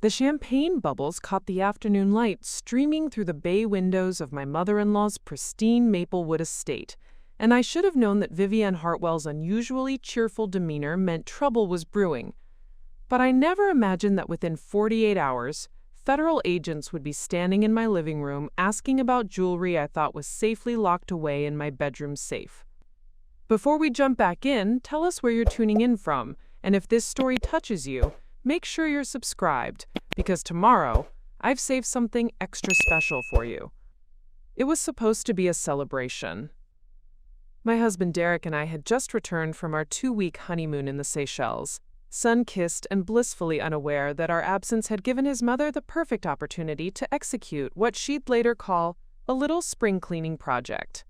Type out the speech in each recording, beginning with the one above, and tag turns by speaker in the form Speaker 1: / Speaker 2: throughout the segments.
Speaker 1: The champagne bubbles caught the afternoon light streaming through the bay windows of my mother-in-law's pristine Maplewood estate, and I should have known that Vivienne Hartwell's unusually cheerful demeanor meant trouble was brewing. But I never imagined that within 48 hours, federal agents would be standing in my living room asking about jewelry I thought was safely locked away in my bedroom safe. Before we jump back in, tell us where you're tuning in from, and if this story touches you, make sure you're subscribed, because tomorrow, I've saved something extra special for you. It was supposed to be a celebration. My husband Derek and I had just returned from our 2-week honeymoon in the Seychelles, sun-kissed and blissfully unaware that our absence had given his mother the perfect opportunity to execute what she'd later call a little spring cleaning project.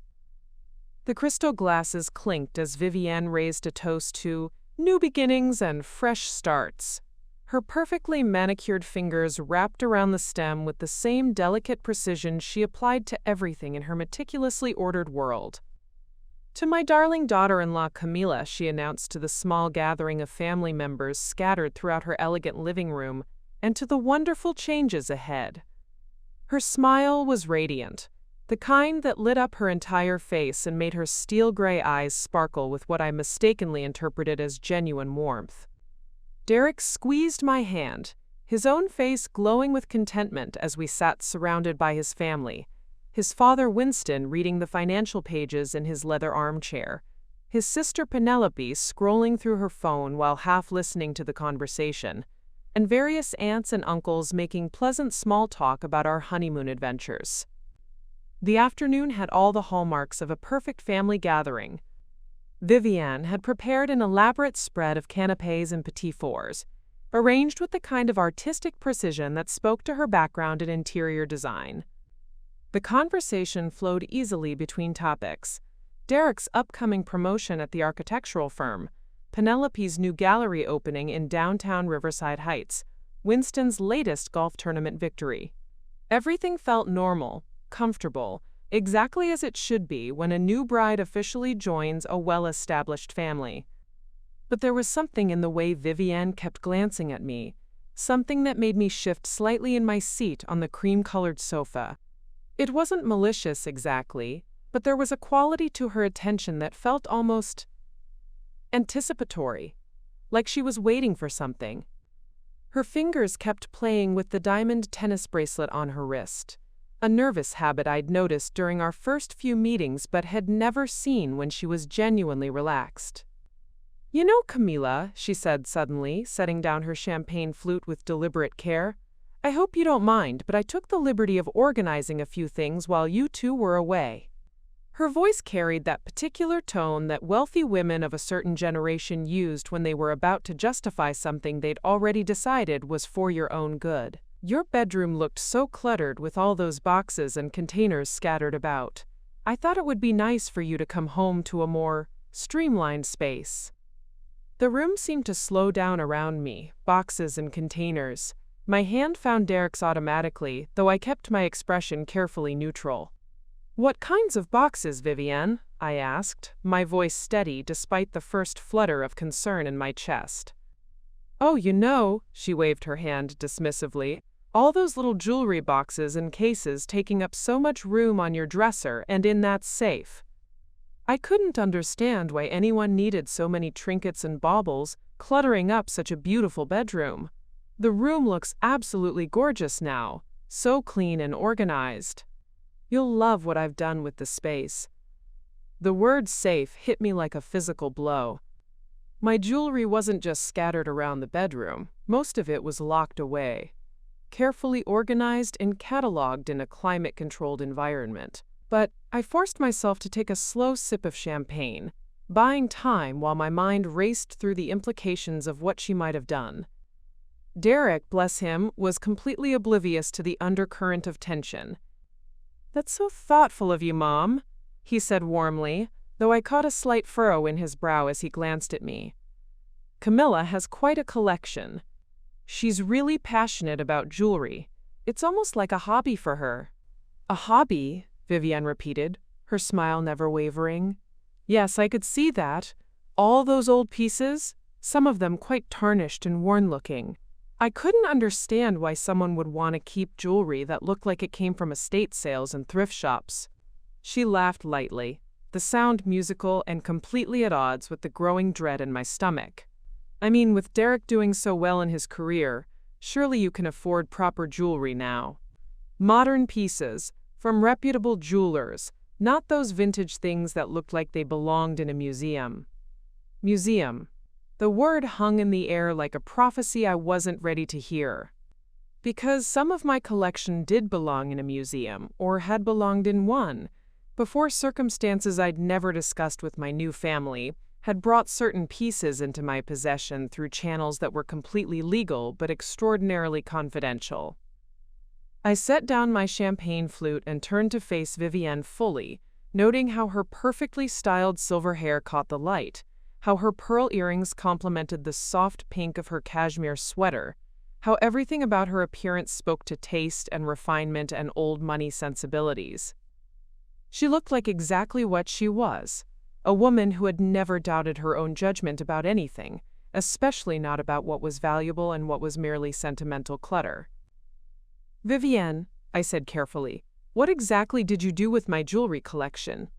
Speaker 1: The crystal glasses clinked as Vivienne raised a toast to new beginnings and fresh starts. Her perfectly manicured fingers wrapped around the stem with the same delicate precision she applied to everything in her meticulously ordered world. To my darling daughter-in-law Camila, she announced to the small gathering of family members scattered throughout her elegant living room, and to the wonderful changes ahead. Her smile was radiant, the kind that lit up her entire face and made her steel-gray eyes sparkle with what I mistakenly interpreted as genuine warmth. Derek squeezed my hand, his own face glowing with contentment as we sat surrounded by his family, his father Winston reading the financial pages in his leather armchair, his sister Penelope scrolling through her phone while half listening to the conversation, and various aunts and uncles making pleasant small talk about our honeymoon adventures. The afternoon had all the hallmarks of a perfect family gathering. Vivienne had prepared an elaborate spread of canapés and petits fours, arranged with the kind of artistic precision that spoke to her background in interior design. The conversation flowed easily between topics: Derek's upcoming promotion at the architectural firm, Penelope's new gallery opening in downtown Riverside Heights, Winston's latest golf tournament victory. Everything felt normal, comfortable, exactly as it should be when a new bride officially joins a well-established family. But there was something in the way Vivienne kept glancing at me, something that made me shift slightly in my seat on the cream-colored sofa. It wasn't malicious exactly, but there was a quality to her attention that felt almost anticipatory, like she was waiting for something. Her fingers kept playing with the diamond tennis bracelet on her wrist, a nervous habit I'd noticed during our first few meetings but had never seen when she was genuinely relaxed. "You know, Camila," she said suddenly, setting down her champagne flute with deliberate care, "I hope you don't mind, but I took the liberty of organizing a few things while you two were away." Her voice carried that particular tone that wealthy women of a certain generation used when they were about to justify something they'd already decided was for your own good. "Your bedroom looked so cluttered with all those boxes and containers scattered about. I thought it would be nice for you to come home to a more streamlined space." The room seemed to slow down around me, boxes and containers. My hand found Derek's automatically, though I kept my expression carefully neutral. "What kinds of boxes, Vivienne?" I asked, my voice steady despite the first flutter of concern in my chest. "Oh, you know," she waved her hand dismissively, "all those little jewelry boxes and cases taking up so much room on your dresser and in that safe." I couldn't understand why anyone needed so many trinkets and baubles, cluttering up such a beautiful bedroom. "The room looks absolutely gorgeous now, so clean and organized. You'll love what I've done with the space." The word safe hit me like a physical blow. My jewelry wasn't just scattered around the bedroom, most of it was locked away, carefully organized and cataloged in a climate-controlled environment. But I forced myself to take a slow sip of champagne, buying time while my mind raced through the implications of what she might have done. Derek, bless him, was completely oblivious to the undercurrent of tension. "That's so thoughtful of you, Mom," he said warmly, though I caught a slight furrow in his brow as he glanced at me. "Camila has quite a collection. She's really passionate about jewelry. It's almost like a hobby for her." "A hobby?" Vivienne repeated, her smile never wavering. "Yes, I could see that. All those old pieces, some of them quite tarnished and worn-looking. I couldn't understand why someone would want to keep jewelry that looked like it came from estate sales and thrift shops. She laughed lightly, the sound musical and completely at odds with the growing dread in my stomach. I mean, with Derek doing so well in his career, surely you can afford proper jewelry now. Modern pieces, from reputable jewelers, not those vintage things that looked like they belonged in a museum. Museum. The word hung in the air like a prophecy I wasn't ready to hear. Because some of my collection did belong in a museum, or had belonged in one, before circumstances I'd never discussed with my new family had brought certain pieces into my possession through channels that were completely legal but extraordinarily confidential. I set down my champagne flute and turned to face Vivienne fully, noting how her perfectly styled silver hair caught the light, how her pearl earrings complemented the soft pink of her cashmere sweater, how everything about her appearance spoke to taste and refinement and old money sensibilities. She looked like exactly what she was, a woman who had never doubted her own judgment about anything, especially not about what was valuable and what was merely sentimental clutter. "Vivienne," I said carefully, "what exactly did you do with my jewelry collection?"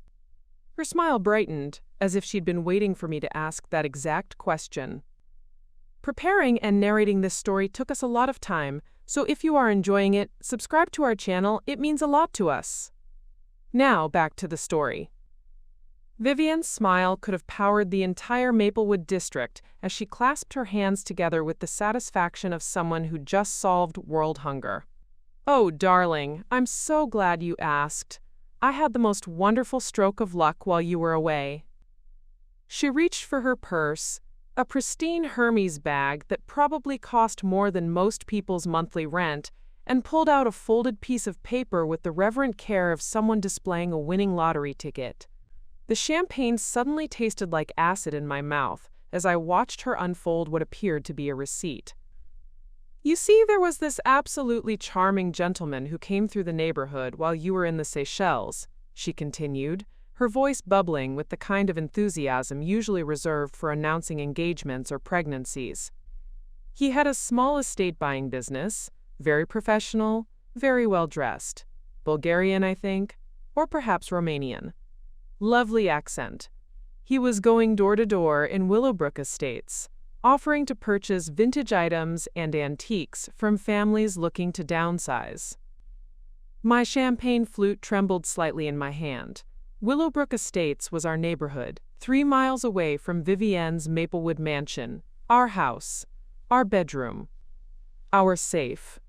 Speaker 1: Her smile brightened, as if she'd been waiting for me to ask that exact question. Preparing and narrating this story took us a lot of time, so if you are enjoying it, subscribe to our channel, it means a lot to us. Now, back to the story. Vivienne's smile could have powered the entire Maplewood district as she clasped her hands together with the satisfaction of someone who just solved world hunger. "Oh, darling, I'm so glad you asked. I had the most wonderful stroke of luck while you were away." She reached for her purse, a pristine Hermes bag that probably cost more than most people's monthly rent, and pulled out a folded piece of paper with the reverent care of someone displaying a winning lottery ticket. The champagne suddenly tasted like acid in my mouth as I watched her unfold what appeared to be a receipt. "You see, there was this absolutely charming gentleman who came through the neighborhood while you were in the Seychelles," she continued, her voice bubbling with the kind of enthusiasm usually reserved for announcing engagements or pregnancies. "He had a small estate buying business, very professional, very well dressed. Bulgarian, I think, or perhaps Romanian. Lovely accent. He was going door to door in Willowbrook Estates, offering to purchase vintage items and antiques from families looking to downsize." My champagne flute trembled slightly in my hand. Willowbrook Estates was our neighborhood, 3 miles away from Vivienne's Maplewood mansion, our house, our bedroom, our safe.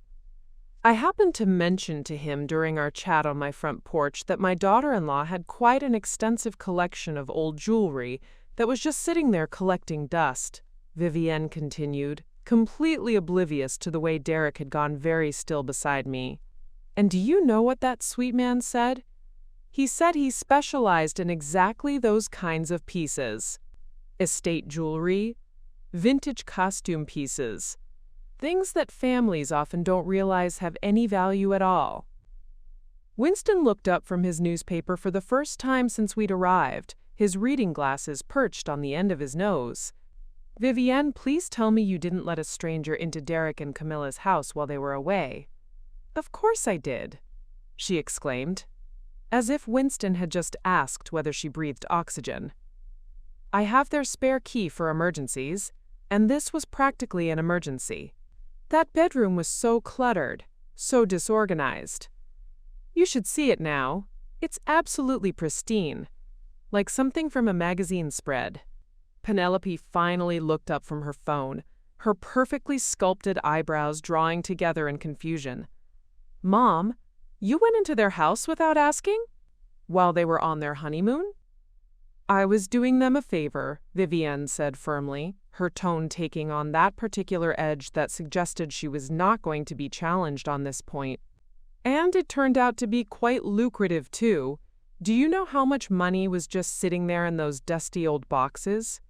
Speaker 1: I happened to mention to him during our chat on my front porch that my daughter-in-law had quite an extensive collection of old jewelry that was just sitting there collecting dust, Vivienne continued, completely oblivious to the way Derek had gone very still beside me. "And do you know what that sweet man said? He said he specialized in exactly those kinds of pieces. Estate jewelry, vintage costume pieces, things that families often don't realize have any value at all." Winston looked up from his newspaper for the first time since we'd arrived, his reading glasses perched on the end of his nose. "Vivienne, please tell me you didn't let a stranger into Derek and Camilla's house while they were away." "Of course I did," she exclaimed, as if Winston had just asked whether she breathed oxygen. "I have their spare key for emergencies, and this was practically an emergency. That bedroom was so cluttered, so disorganized. You should see it now. It's absolutely pristine, like something from a magazine spread." Penelope finally looked up from her phone, her perfectly sculpted eyebrows drawing together in confusion. "Mom, you went into their house without asking? While they were on their honeymoon?" "I was doing them a favor," Vivienne said firmly, her tone taking on that particular edge that suggested she was not going to be challenged on this point. "And it turned out to be quite lucrative, too. Do you know how much money was just sitting there in those dusty old boxes?"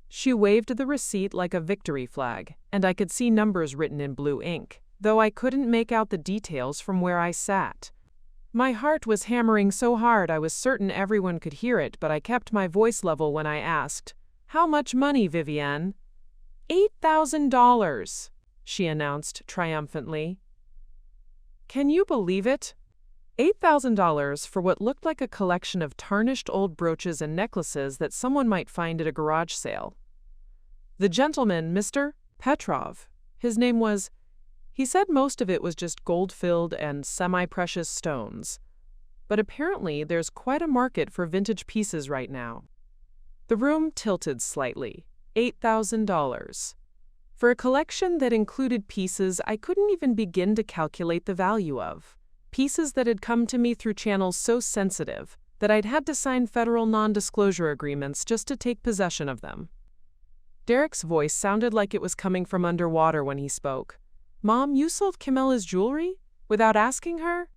Speaker 1: She waved the receipt like a victory flag, and I could see numbers written in blue ink, though I couldn't make out the details from where I sat. My heart was hammering so hard I was certain everyone could hear it, but I kept my voice level when I asked, "How much money, Vivienne?" $8,000. she announced triumphantly. Can you believe it? $8,000 for what looked like a collection of tarnished old brooches and necklaces that someone might find at a garage sale. The gentleman, Mr. Petrov, his name was, he said most of it was just gold-filled and semi-precious stones. But apparently there's quite a market for vintage pieces right now. The room tilted slightly. $8,000. For a collection that included pieces I couldn't even begin to calculate the value of. Pieces that had come to me through channels so sensitive that I'd had to sign federal non-disclosure agreements just to take possession of them. Derek's voice sounded like it was coming from underwater when he spoke. Mom, you sold Camilla's jewelry? Without asking her?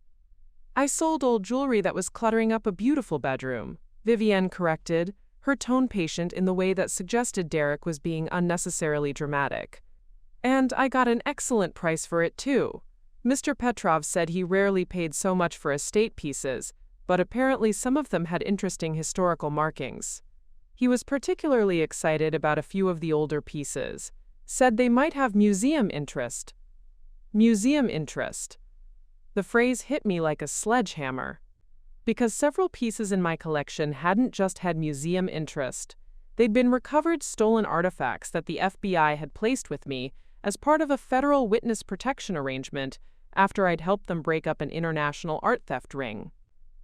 Speaker 1: I sold old jewelry that was cluttering up a beautiful bedroom, Vivienne corrected, her tone patient in the way that suggested Derek was being unnecessarily dramatic. And I got an excellent price for it, too. Mr. Petrov said he rarely paid so much for estate pieces, but apparently some of them had interesting historical markings. He was particularly excited about a few of the older pieces, said they might have museum interest. Museum interest. The phrase hit me like a sledgehammer. Because several pieces in my collection hadn't just had museum interest. They'd been recovered stolen artifacts that the FBI had placed with me as part of a federal witness protection arrangement after I'd helped them break up an international art theft ring.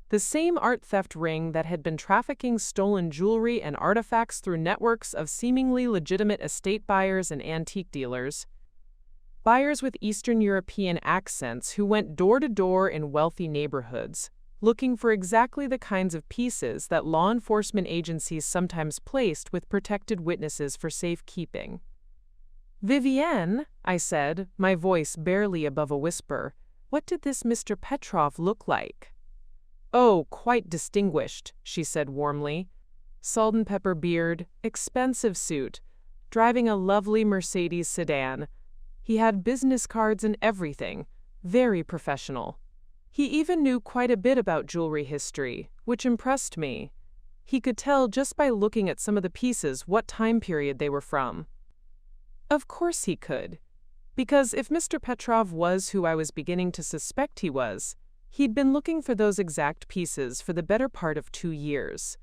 Speaker 1: The same art theft ring that had been trafficking stolen jewelry and artifacts through networks of seemingly legitimate estate buyers and antique dealers. Buyers with Eastern European accents who went door to door in wealthy neighborhoods, looking for exactly the kinds of pieces that law enforcement agencies sometimes placed with protected witnesses for safekeeping. Vivienne, I said, my voice barely above a whisper, what did this Mr. Petrov look like? Oh, quite distinguished, she said warmly. Salt and pepper beard, expensive suit, driving a lovely Mercedes sedan. He had business cards and everything, very professional. He even knew quite a bit about jewelry history, which impressed me. He could tell just by looking at some of the pieces what time period they were from. Of course he could, because if Mr. Petrov was who I was beginning to suspect he was, he'd been looking for those exact pieces for the better part of 2 years.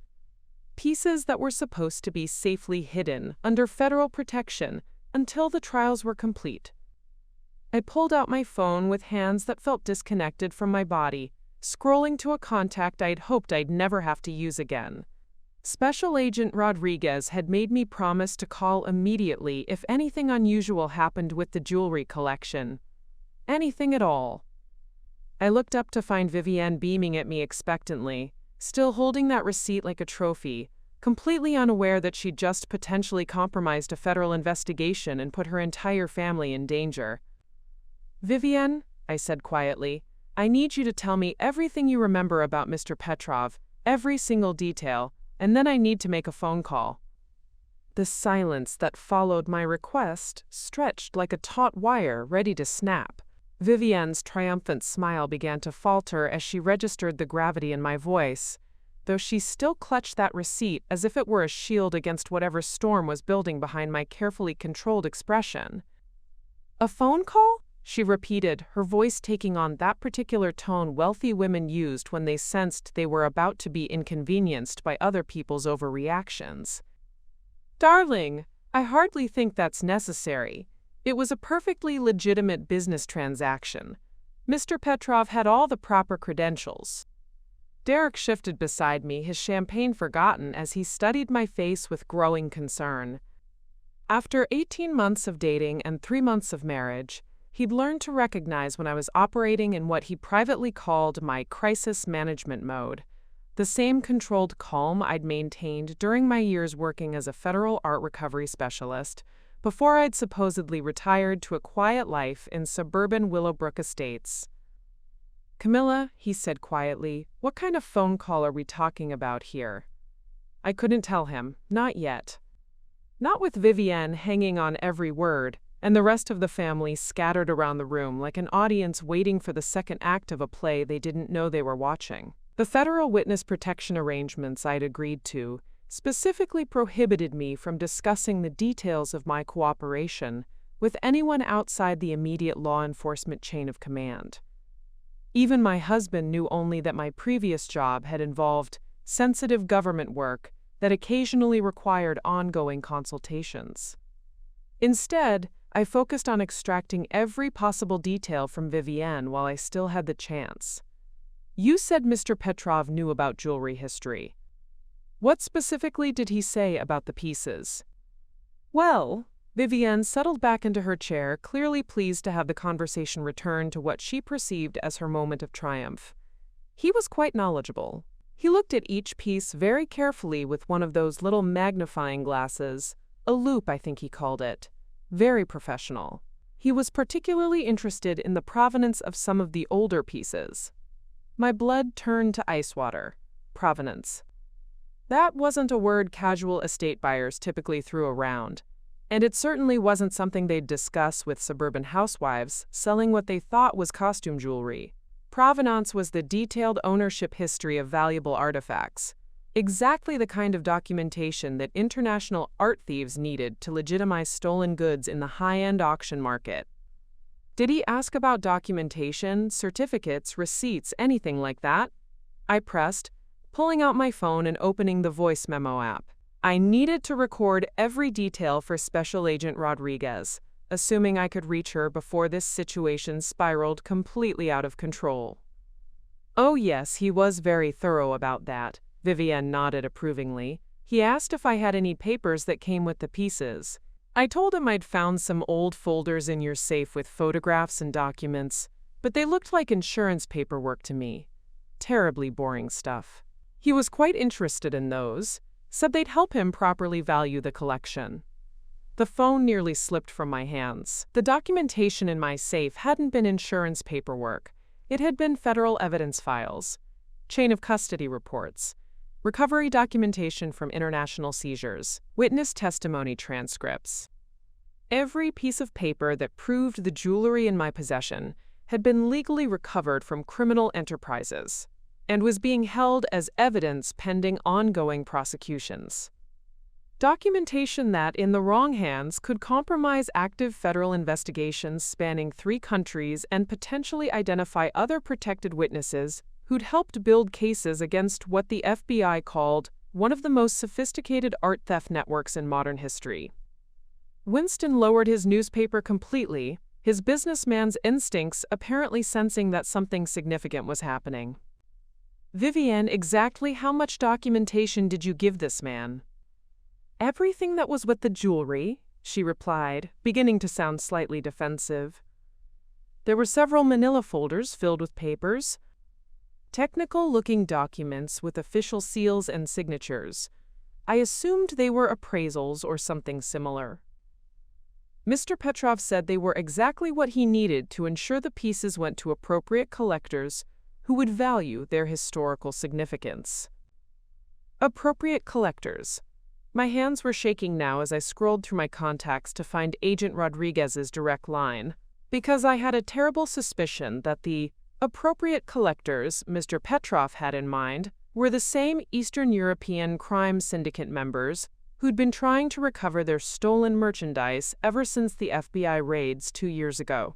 Speaker 1: Pieces that were supposed to be safely hidden under federal protection until the trials were complete. I pulled out my phone with hands that felt disconnected from my body, scrolling to a contact I'd hoped I'd never have to use again. Special Agent Rodriguez had made me promise to call immediately if anything unusual happened with the jewelry collection. Anything at all. I looked up to find Vivienne beaming at me expectantly, still holding that receipt like a trophy, completely unaware that she'd just potentially compromised a federal investigation and put her entire family in danger. Vivienne, I said quietly, I need you to tell me everything you remember about Mr. Petrov, every single detail, and then I need to make a phone call. The silence that followed my request stretched like a taut wire ready to snap. Vivienne's triumphant smile began to falter as she registered the gravity in my voice, though she still clutched that receipt as if it were a shield against whatever storm was building behind my carefully controlled expression. A phone call? She repeated, her voice taking on that particular tone wealthy women used when they sensed they were about to be inconvenienced by other people's overreactions. Darling, I hardly think that's necessary. It was a perfectly legitimate business transaction. Mr. Petrov had all the proper credentials. Derek shifted beside me, his champagne forgotten as he studied my face with growing concern. After 18 months of dating and 3 months of marriage, he'd learned to recognize when I was operating in what he privately called my crisis management mode, the same controlled calm I'd maintained during my years working as a federal art recovery specialist, before I'd supposedly retired to a quiet life in suburban Willowbrook estates. Camilla, he said quietly, what kind of phone call are we talking about here? I couldn't tell him, not yet. Not with Vivienne hanging on every word, and the rest of the family scattered around the room like an audience waiting for the second act of a play they didn't know they were watching. The federal witness protection arrangements I'd agreed to specifically prohibited me from discussing the details of my cooperation, with anyone outside the immediate law enforcement chain of command. Even my husband knew only that my previous job had involved sensitive government work that occasionally required ongoing consultations. Instead, I focused on extracting every possible detail from Vivienne while I still had the chance. You said Mr. Petrov knew about jewelry history. What specifically did he say about the pieces? Well, Vivienne settled back into her chair, clearly pleased to have the conversation return to what she perceived as her moment of triumph. He was quite knowledgeable. He looked at each piece very carefully with one of those little magnifying glasses, a loupe I think he called it. Very professional. He was particularly interested in the provenance of some of the older pieces. My blood turned to ice water. Provenance. That wasn't a word casual estate buyers typically threw around, and it certainly wasn't something they'd discuss with suburban housewives selling what they thought was costume jewelry. Provenance was the detailed ownership history of valuable artifacts, exactly the kind of documentation that international art thieves needed to legitimize stolen goods in the high-end auction market. Did he ask about documentation, certificates, receipts, anything like that? I pressed, pulling out my phone and opening the voice memo app. I needed to record every detail for Special Agent Rodriguez, assuming I could reach her before this situation spiraled completely out of control. Oh yes, he was very thorough about that. Vivienne nodded approvingly. He asked if I had any papers that came with the pieces. I told him I'd found some old folders in your safe with photographs and documents, but they looked like insurance paperwork to me. Terribly boring stuff. He was quite interested in those, said they'd help him properly value the collection. The phone nearly slipped from my hands. The documentation in my safe hadn't been insurance paperwork. It had been federal evidence files, chain of custody reports, recovery documentation from international seizures, witness testimony transcripts. Every piece of paper that proved the jewelry in my possession had been legally recovered from criminal enterprises and was being held as evidence pending ongoing prosecutions. Documentation that, in the wrong hands, could compromise active federal investigations spanning 3 countries and potentially identify other protected witnesses who'd helped build cases against what the FBI called one of the most sophisticated art theft networks in modern history. Winston lowered his newspaper completely, his businessman's instincts apparently sensing that something significant was happening. Vivienne, exactly how much documentation did you give this man? Everything that was with the jewelry, she replied, beginning to sound slightly defensive. There were several manila folders filled with papers, technical-looking documents with official seals and signatures. I assumed they were appraisals or something similar. Mr. Petrov said they were exactly what he needed to ensure the pieces went to appropriate collectors who would value their historical significance. Appropriate collectors. My hands were shaking now as I scrolled through my contacts to find Agent Rodriguez's direct line, because I had a terrible suspicion that the appropriate collectors Mr. Petrov had in mind were the same Eastern European crime syndicate members who'd been trying to recover their stolen merchandise ever since the FBI raids 2 years ago.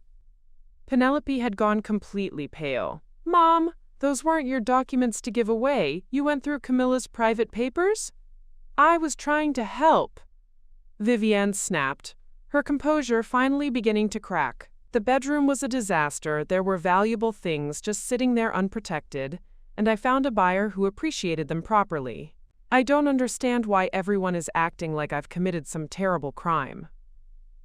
Speaker 1: Penelope had gone completely pale. Mom, those weren't your documents to give away. You went through Camilla's private papers? I was trying to help. Vivienne snapped, her composure finally beginning to crack. The bedroom was a disaster. There were valuable things just sitting there unprotected, and I found a buyer who appreciated them properly. I don't understand why everyone is acting like I've committed some terrible crime.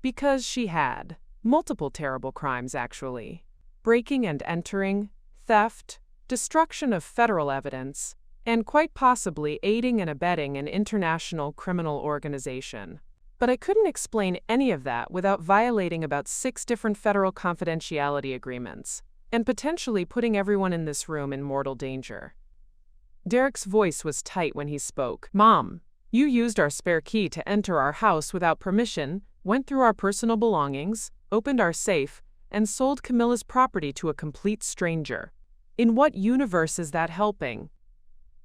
Speaker 1: Because she had. Multiple terrible crimes, actually. Breaking and entering, theft, destruction of federal evidence, and quite possibly aiding and abetting an international criminal organization. But I couldn't explain any of that without violating about 6 different federal confidentiality agreements, and potentially putting everyone in this room in mortal danger. Derek's voice was tight when he spoke. Mom, you used our spare key to enter our house without permission, went through our personal belongings, opened our safe, and sold Camilla's property to a complete stranger. In what universe is that helping?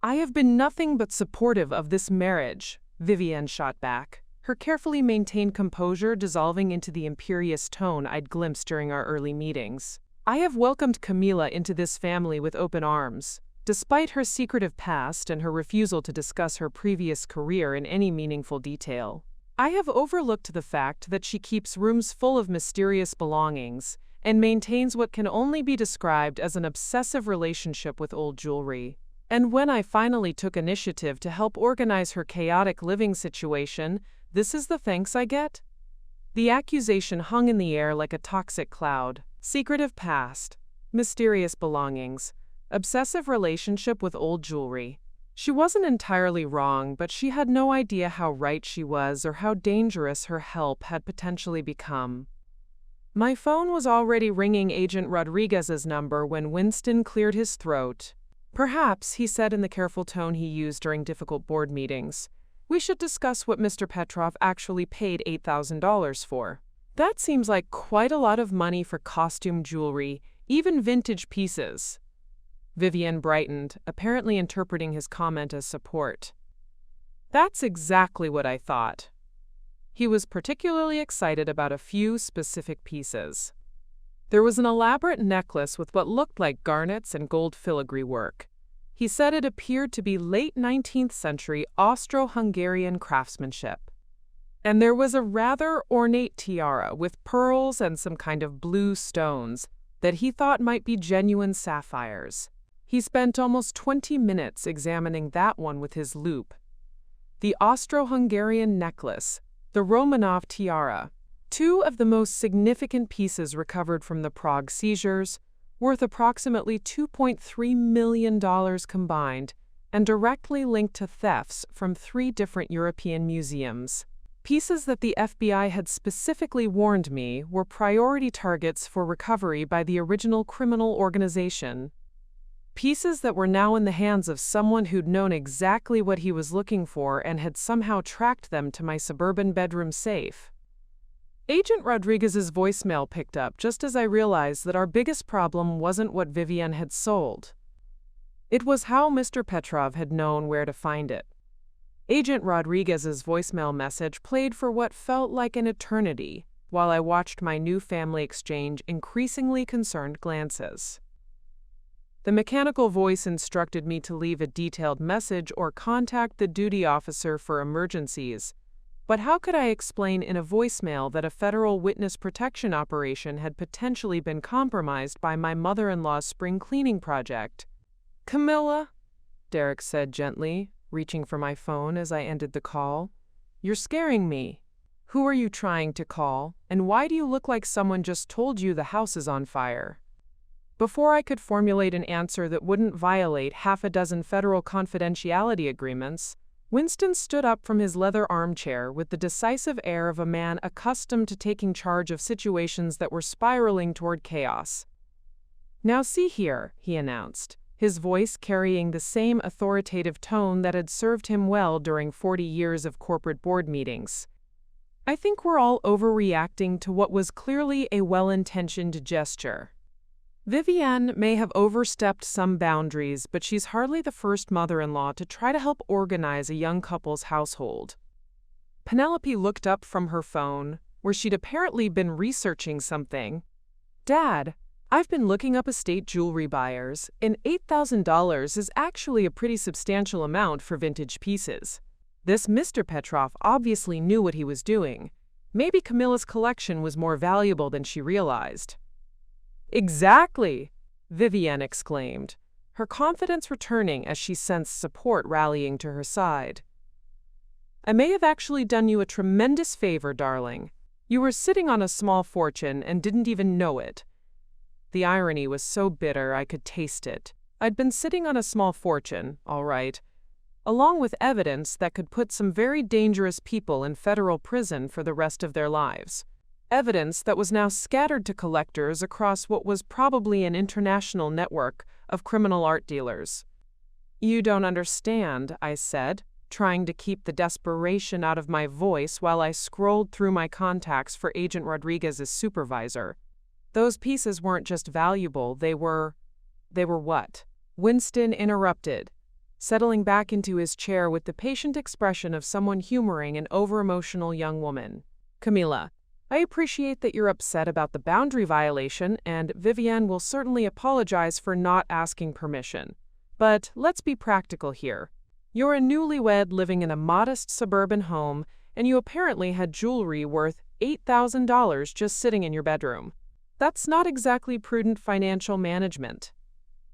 Speaker 1: I have been nothing but supportive of this marriage, Vivienne shot back. her carefully maintained composure dissolving into the imperious tone I'd glimpsed during our early meetings. I have welcomed Camila into this family with open arms. Despite her secretive past and her refusal to discuss her previous career in any meaningful detail, I have overlooked the fact that she keeps rooms full of mysterious belongings and maintains what can only be described as an obsessive relationship with old jewelry. And when I finally took initiative to help organize her chaotic living situation, this is the thanks I get? The accusation hung in the air like a toxic cloud. Secretive past, mysterious belongings, obsessive relationship with old jewelry. She wasn't entirely wrong, but she had no idea how right she was or how dangerous her help had potentially become. My phone was already ringing Agent Rodriguez's number when Winston cleared his throat. Perhaps, he said in the careful tone he used during difficult board meetings, we should discuss what Mr. Petrov actually paid $8,000 for. That seems like quite a lot of money for costume jewelry, even vintage pieces. Vivienne brightened, apparently interpreting his comment as support. That's exactly what I thought. He was particularly excited about a few specific pieces. There was an elaborate necklace with what looked like garnets and gold filigree work. He said it appeared to be late 19th century Austro-Hungarian craftsmanship. And there was a rather ornate tiara with pearls and some kind of blue stones that he thought might be genuine sapphires. He spent almost 20 minutes examining that one with his loupe. The Austro-Hungarian necklace, the Romanov tiara, two of the most significant pieces recovered from the Prague seizures, worth approximately $2.3 million combined, and directly linked to thefts from 3 different European museums. Pieces that the FBI had specifically warned me were priority targets for recovery by the original criminal organization. Pieces that were now in the hands of someone who'd known exactly what he was looking for and had somehow tracked them to my suburban bedroom safe. Agent Rodriguez's voicemail picked up just as I realized that our biggest problem wasn't what Vivienne had sold. It was how Mr. Petrov had known where to find it. Agent Rodriguez's voicemail message played for what felt like an eternity, while I watched my new family exchange increasingly concerned glances. The mechanical voice instructed me to leave a detailed message or contact the duty officer for emergencies. But how could I explain in a voicemail that a federal witness protection operation had potentially been compromised by my mother-in-law's spring cleaning project? "Camilla," Derek said gently, reaching for my phone as I ended the call. "You're scaring me. Who are you trying to call, and why do you look like someone just told you the house is on fire?" Before I could formulate an answer that wouldn't violate half a dozen federal confidentiality agreements, Winston stood up from his leather armchair with the decisive air of a man accustomed to taking charge of situations that were spiraling toward chaos. "Now see here," he announced, his voice carrying the same authoritative tone that had served him well during 40 years of corporate board meetings. "I think we're all overreacting to what was clearly a well-intentioned gesture. Vivienne may have overstepped some boundaries, but she's hardly the first mother-in-law to try to help organize a young couple's household." Penelope looked up from her phone, where she'd apparently been researching something. "Dad, I've been looking up estate jewelry buyers, and $8,000 is actually a pretty substantial amount for vintage pieces. This Mr. Petrov obviously knew what he was doing. Maybe Camilla's collection was more valuable than she realized." "Exactly!" Vivienne exclaimed, her confidence returning as she sensed support rallying to her side. "I may have actually done you a tremendous favor, darling. You were sitting on a small fortune and didn't even know it." The irony was so bitter I could taste it. I'd been sitting on a small fortune, all right, along with evidence that could put some very dangerous people in federal prison for the rest of their lives. Evidence that was now scattered to collectors across what was probably an international network of criminal art dealers. "You don't understand," I said, trying to keep the desperation out of my voice while I scrolled through my contacts for Agent Rodriguez's supervisor. "Those pieces weren't just valuable, they were what?" Winston interrupted, settling back into his chair with the patient expression of someone humoring an over-emotional young woman. "Camilla, I appreciate that you're upset about the boundary violation, and Vivienne will certainly apologize for not asking permission. But let's be practical here. You're a newlywed living in a modest suburban home, and you apparently had jewelry worth $8,000 just sitting in your bedroom. That's not exactly prudent financial management."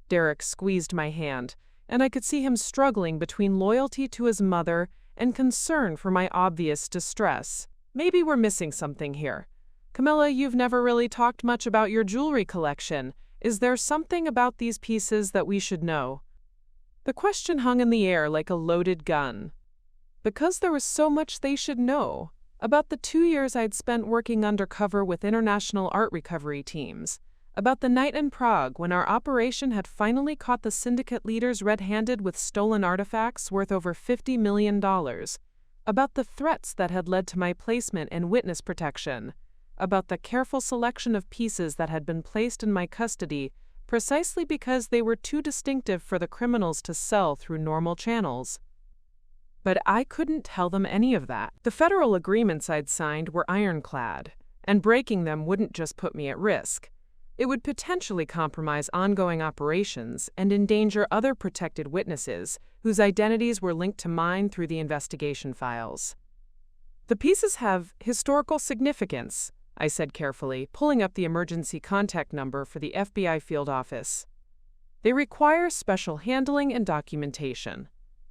Speaker 1: Derek squeezed my hand, and I could see him struggling between loyalty to his mother and concern for my obvious distress. "Maybe we're missing something here. Camilla, you've never really talked much about your jewelry collection. Is there something about these pieces that we should know?" The question hung in the air like a loaded gun. Because there was so much they should know about the 2 years I'd spent working undercover with international art recovery teams, about the night in Prague when our operation had finally caught the syndicate leaders red-handed with stolen artifacts worth over $50 million, about the threats that had led to my placement in witness protection, about the careful selection of pieces that had been placed in my custody precisely because they were too distinctive for the criminals to sell through normal channels. But I couldn't tell them any of that. The federal agreements I'd signed were ironclad, and breaking them wouldn't just put me at risk. It would potentially compromise ongoing operations and endanger other protected witnesses whose identities were linked to mine through the investigation files. "The pieces have historical significance," I said carefully, pulling up the emergency contact number for the FBI field office. "They require special handling and documentation.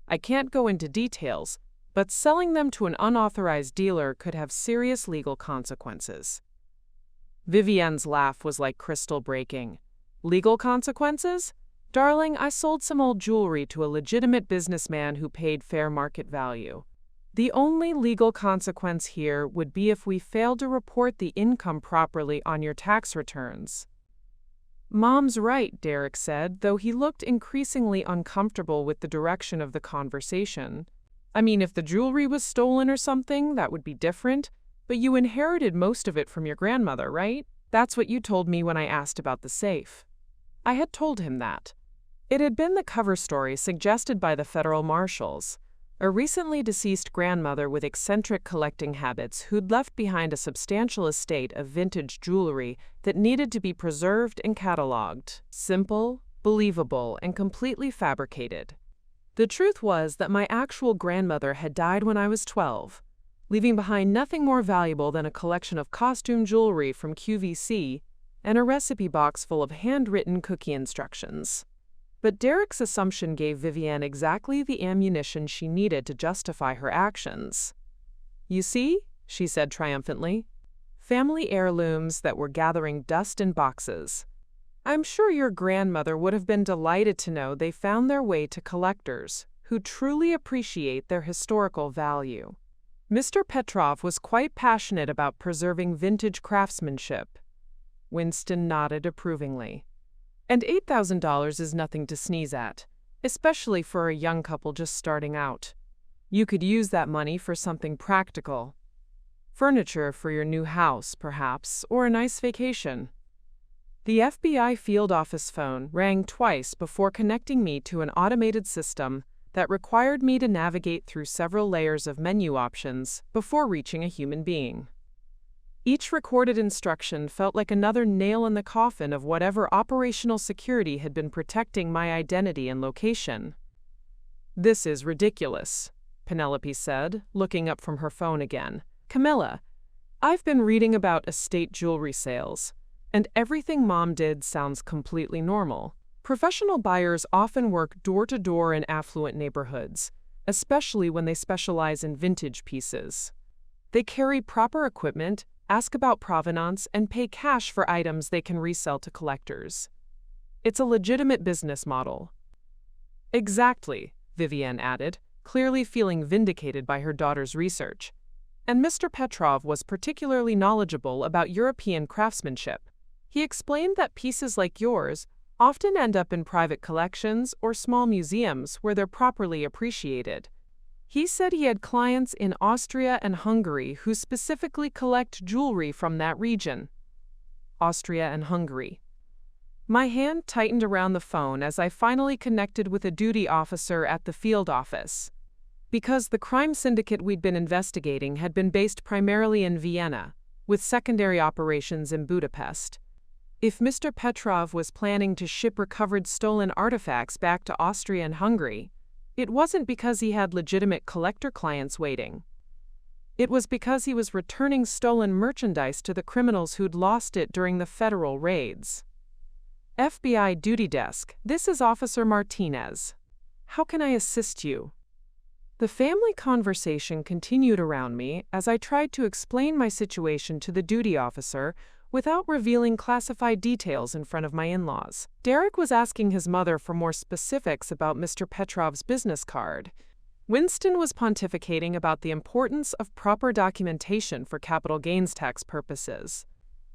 Speaker 1: I can't go into details, but selling them to an unauthorized dealer could have serious legal consequences." Vivienne's laugh was like crystal breaking. "Legal consequences? Darling, I sold some old jewelry to a legitimate businessman who paid fair market value. The only legal consequence here would be if we failed to report the income properly on your tax returns." "Mom's right," Derek said, though he looked increasingly uncomfortable with the direction of the conversation. "I mean, if the jewelry was stolen or something, that would be different, but you inherited most of it from your grandmother, right? That's what you told me when I asked about the safe." I had told him that. It had been the cover story suggested by the federal marshals, a recently deceased grandmother with eccentric collecting habits who'd left behind a substantial estate of vintage jewelry that needed to be preserved and cataloged. Simple, believable, and completely fabricated. The truth was that my actual grandmother had died when I was 12, leaving behind nothing more valuable than a collection of costume jewelry from QVC and a recipe box full of handwritten cookie instructions. But Derek's assumption gave Vivienne exactly the ammunition she needed to justify her actions. "You see," she said triumphantly, "family heirlooms that were gathering dust in boxes. I'm sure your grandmother would have been delighted to know they found their way to collectors who truly appreciate their historical value." Mr. Petrov was quite passionate about preserving vintage craftsmanship. Winston nodded approvingly. "And $8,000 is nothing to sneeze at, especially for a young couple just starting out. You could use that money for something practical. Furniture for your new house, perhaps, or a nice vacation." The FBI field office phone rang twice before connecting me to an automated system that required me to navigate through several layers of menu options before reaching a human being. Each recorded instruction felt like another nail in the coffin of whatever operational security had been protecting my identity and location. "This is ridiculous," Penelope said, looking up from her phone again. "Camilla, I've been reading about estate jewelry sales, and everything Mom did sounds completely normal. Professional buyers often work door-to-door in affluent neighborhoods, especially when they specialize in vintage pieces. They carry proper equipment, ask about provenance, and pay cash for items they can resell to collectors. It's a legitimate business model." "Exactly," Vivienne added, clearly feeling vindicated by her daughter's research. "And Mr. Petrov was particularly knowledgeable about European craftsmanship. He explained that pieces like yours often end up in private collections or small museums where they're properly appreciated. He said he had clients in Austria and Hungary who specifically collect jewelry from that region." Austria and Hungary. My hand tightened around the phone as I finally connected with a duty officer at the field office. Because the crime syndicate we'd been investigating had been based primarily in Vienna, with secondary operations in Budapest. If Mr. Petrov was planning to ship recovered stolen artifacts back to Austria and Hungary, it wasn't because he had legitimate collector clients waiting. It was because he was returning stolen merchandise to the criminals who'd lost it during the federal raids. FBI Duty Desk, this is Officer Martinez. How can I assist you? The family conversation continued around me as I tried to explain my situation to the duty officer without revealing classified details in front of my in-laws. Derek was asking his mother for more specifics about Mr. Petrov's business card. Winston was pontificating about the importance of proper documentation for capital gains tax purposes.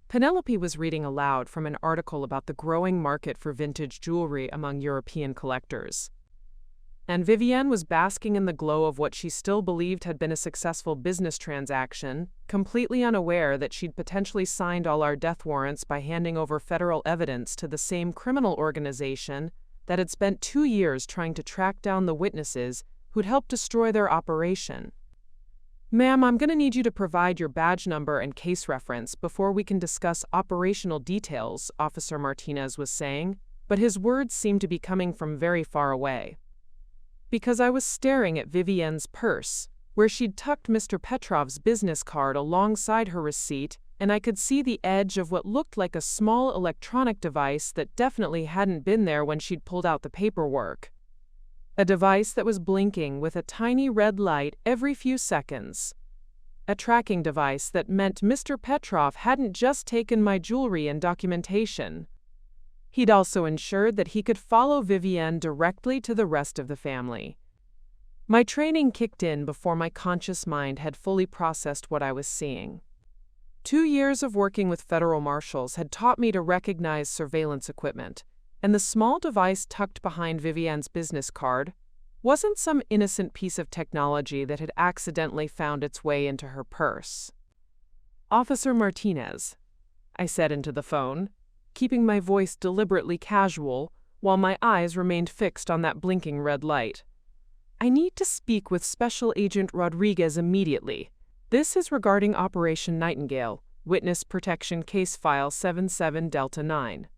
Speaker 1: Penelope was reading aloud from an article about the growing market for vintage jewelry among European collectors. And Vivienne was basking in the glow of what she still believed had been a successful business transaction, completely unaware that she'd potentially signed all our death warrants by handing over federal evidence to the same criminal organization that had spent 2 years trying to track down the witnesses who'd helped destroy their operation. Ma'am, I'm going to need you to provide your badge number and case reference before we can discuss operational details, Officer Martinez was saying, but his words seemed to be coming from very far away. Because I was staring at Vivienne's purse, where she'd tucked Mr. Petrov's business card alongside her receipt, and I could see the edge of what looked like a small electronic device that definitely hadn't been there when she'd pulled out the paperwork. A device that was blinking with a tiny red light every few seconds. A tracking device that meant Mr. Petrov hadn't just taken my jewelry and documentation. He'd also ensured that he could follow Vivienne directly to the rest of the family. My training kicked in before my conscious mind had fully processed what I was seeing. 2 years of working with federal marshals had taught me to recognize surveillance equipment, and the small device tucked behind Vivienne's business card wasn't some innocent piece of technology that had accidentally found its way into her purse. Officer Martinez, I said into the phone, keeping my voice deliberately casual while my eyes remained fixed on that blinking red light. I need to speak with Special Agent Rodriguez immediately. This is regarding Operation Nightingale, Witness Protection Case File 77 Delta 9.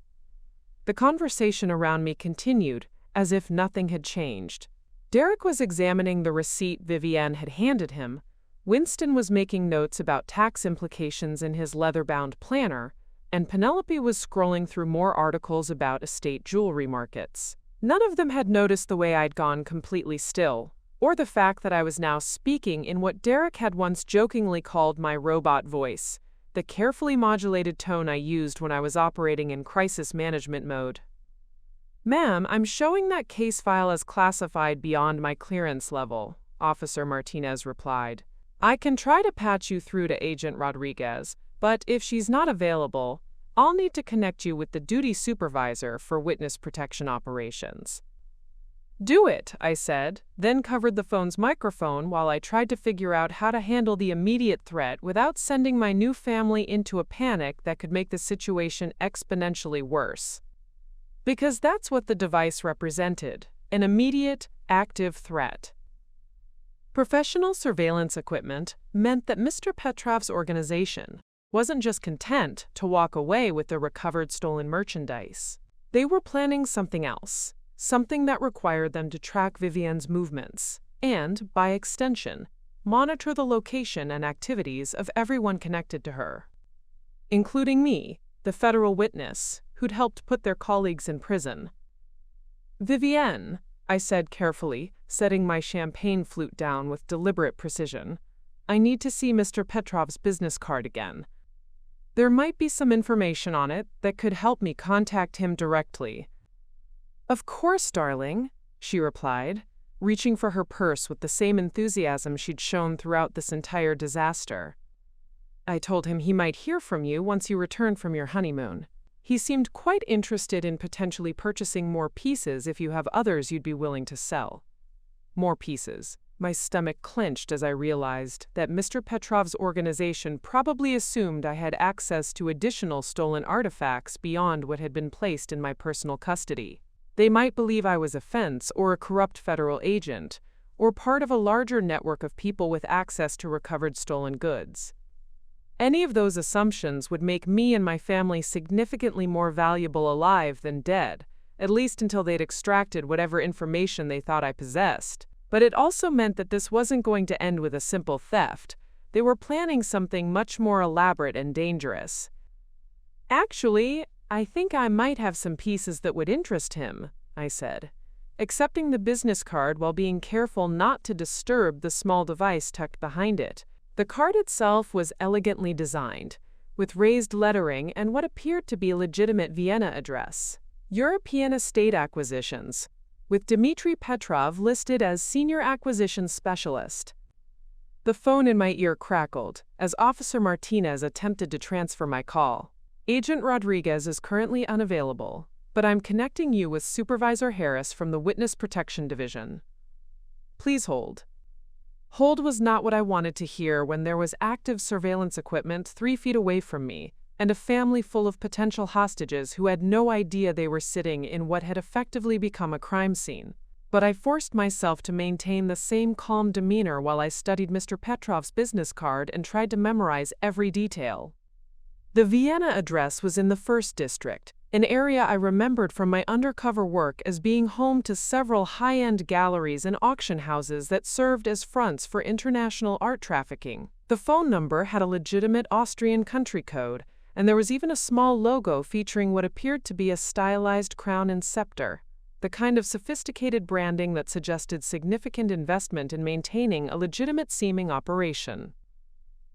Speaker 1: The conversation around me continued, as if nothing had changed. Derek was examining the receipt Vivienne had handed him. Winston was making notes about tax implications in his leather-bound planner, and Penelope was scrolling through more articles about estate jewelry markets. None of them had noticed the way I'd gone completely still, or the fact that I was now speaking in what Derek had once jokingly called my robot voice, the carefully modulated tone I used when I was operating in crisis management mode. Ma'am, I'm showing that case file as classified beyond my clearance level, Officer Martinez replied. I can try to patch you through to Agent Rodriguez, but if she's not available, I'll need to connect you with the duty supervisor for witness protection operations. Do it, I said, then covered the phone's microphone while I tried to figure out how to handle the immediate threat without sending my new family into a panic that could make the situation exponentially worse. Because that's what the device represented, an immediate, active threat. Professional surveillance equipment meant that Mr. Petrov's organization wasn't just content to walk away with the recovered stolen merchandise. They were planning something else, something that required them to track Vivienne's movements and, by extension, monitor the location and activities of everyone connected to her, including me, the federal witness, who'd helped put their colleagues in prison. Vivienne, I said carefully, setting my champagne flute down with deliberate precision, I need to see Mr. Petrov's business card again. There might be some information on it that could help me contact him directly. Of course, darling, she replied, reaching for her purse with the same enthusiasm she'd shown throughout this entire disaster. I told him he might hear from you once you returned from your honeymoon. He seemed quite interested in potentially purchasing more pieces if you have others you'd be willing to sell. More pieces. My stomach clenched as I realized that Mr. Petrov's organization probably assumed I had access to additional stolen artifacts beyond what had been placed in my personal custody. They might believe I was a fence or a corrupt federal agent, or part of a larger network of people with access to recovered stolen goods. Any of those assumptions would make me and my family significantly more valuable alive than dead, at least until they'd extracted whatever information they thought I possessed. But it also meant that this wasn't going to end with a simple theft. They were planning something much more elaborate and dangerous. "Actually, I think I might have some pieces that would interest him," I said, accepting the business card while being careful not to disturb the small device tucked behind it. The card itself was elegantly designed, with raised lettering and what appeared to be a legitimate Vienna address. European Estate Acquisitions, with Dmitry Petrov listed as Senior Acquisition Specialist. The phone in my ear crackled as Officer Martinez attempted to transfer my call. "Agent Rodriguez is currently unavailable, but I'm connecting you with Supervisor Harris from the Witness Protection Division. Please hold." Hold was not what I wanted to hear when there was active surveillance equipment 3 feet away from me, and a family full of potential hostages who had no idea they were sitting in what had effectively become a crime scene. But I forced myself to maintain the same calm demeanor while I studied Mr. Petrov's business card and tried to memorize every detail. The Vienna address was in the 1st District, an area I remembered from my undercover work as being home to several high-end galleries and auction houses that served as fronts for international art trafficking. The phone number had a legitimate Austrian country code, and there was even a small logo featuring what appeared to be a stylized crown and scepter, the kind of sophisticated branding that suggested significant investment in maintaining a legitimate-seeming operation.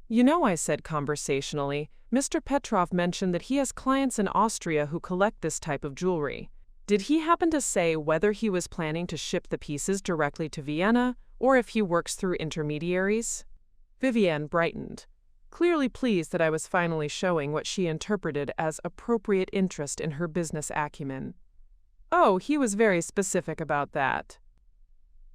Speaker 1: "You know," I said conversationally, "Mr. Petrov mentioned that he has clients in Austria who collect this type of jewelry. Did he happen to say whether he was planning to ship the pieces directly to Vienna or if he works through intermediaries?" Vivienne brightened, clearly pleased that I was finally showing what she interpreted as appropriate interest in her business acumen. "Oh, he was very specific about that.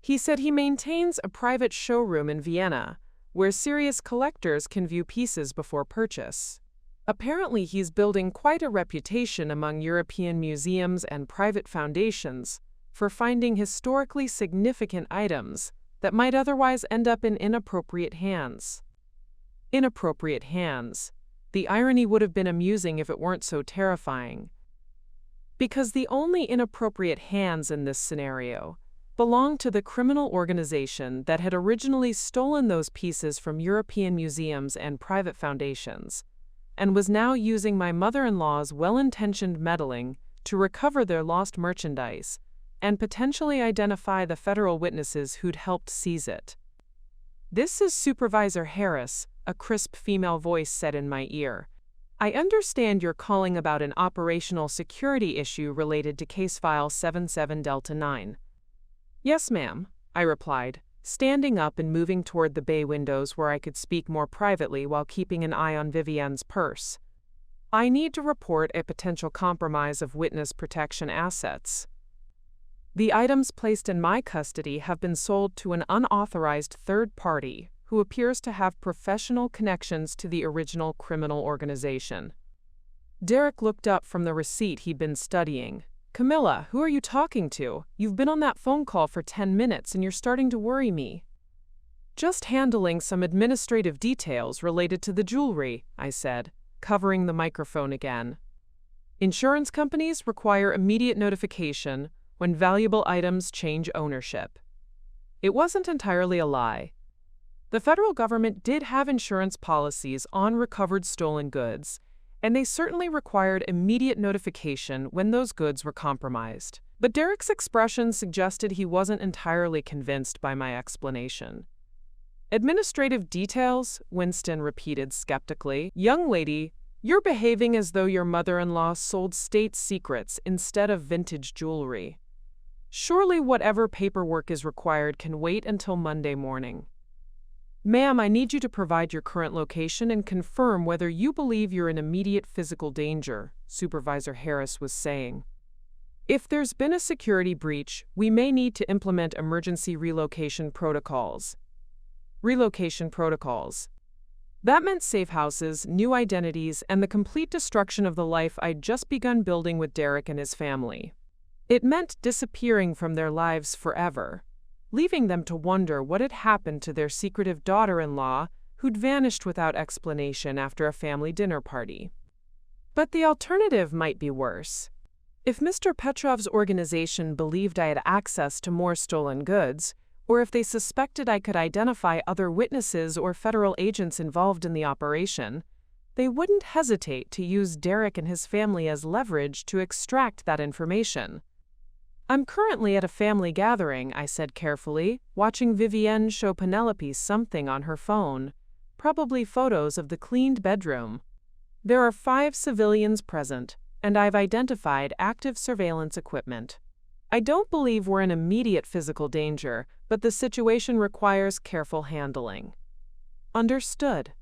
Speaker 1: He said he maintains a private showroom in Vienna, where serious collectors can view pieces before purchase. Apparently he's building quite a reputation among European museums and private foundations for finding historically significant items that might otherwise end up in inappropriate hands." Inappropriate hands. The irony would have been amusing if it weren't so terrifying. Because the only inappropriate hands in this scenario belonged to the criminal organization that had originally stolen those pieces from European museums and private foundations, and was now using my mother-in-law's well-intentioned meddling to recover their lost merchandise and potentially identify the federal witnesses who'd helped seize it. "This is Supervisor Harris," a crisp female voice said in my ear. "I understand you're calling about an operational security issue related to case file 77 Delta 9. "Yes, ma'am," I replied, standing up and moving toward the bay windows where I could speak more privately while keeping an eye on Vivienne's purse. "I need to report a potential compromise of witness protection assets. The items placed in my custody have been sold to an unauthorized third party who appears to have professional connections to the original criminal organization." Derek looked up from the receipt he'd been studying. "Camilla, who are you talking to? You've been on that phone call for 10 minutes and you're starting to worry me." "Just handling some administrative details related to the jewelry," I said, covering the microphone again. "Insurance companies require immediate notification when valuable items change ownership." It wasn't entirely a lie. The federal government did have insurance policies on recovered stolen goods, and they certainly required immediate notification when those goods were compromised. But Derek's expression suggested he wasn't entirely convinced by my explanation. "Administrative details?" Winston repeated skeptically. "Young lady, you're behaving as though your mother-in-law sold state secrets instead of vintage jewelry. Surely whatever paperwork is required can wait until Monday morning." "Ma'am, I need you to provide your current location and confirm whether you believe you're in immediate physical danger," Supervisor Harris was saying. If there's been a security breach, we may need to implement emergency relocation protocols. Relocation protocols. That meant safe houses, new identities, and the complete destruction of the life I'd just begun building with Derek and his family. It meant disappearing from their lives forever, leaving them to wonder what had happened to their secretive daughter-in-law who'd vanished without explanation after a family dinner party. But the alternative might be worse. If Mr. Petrov's organization believed I had access to more stolen goods, or if they suspected I could identify other witnesses or federal agents involved in the operation, they wouldn't hesitate to use Derek and his family as leverage to extract that information. "I'm currently at a family gathering," I said carefully, watching Vivienne show Penelope something on her phone, probably photos of the cleaned bedroom. "There are 5 civilians present, and I've identified active surveillance equipment. I don't believe we're in immediate physical danger, but the situation requires careful handling." "Understood.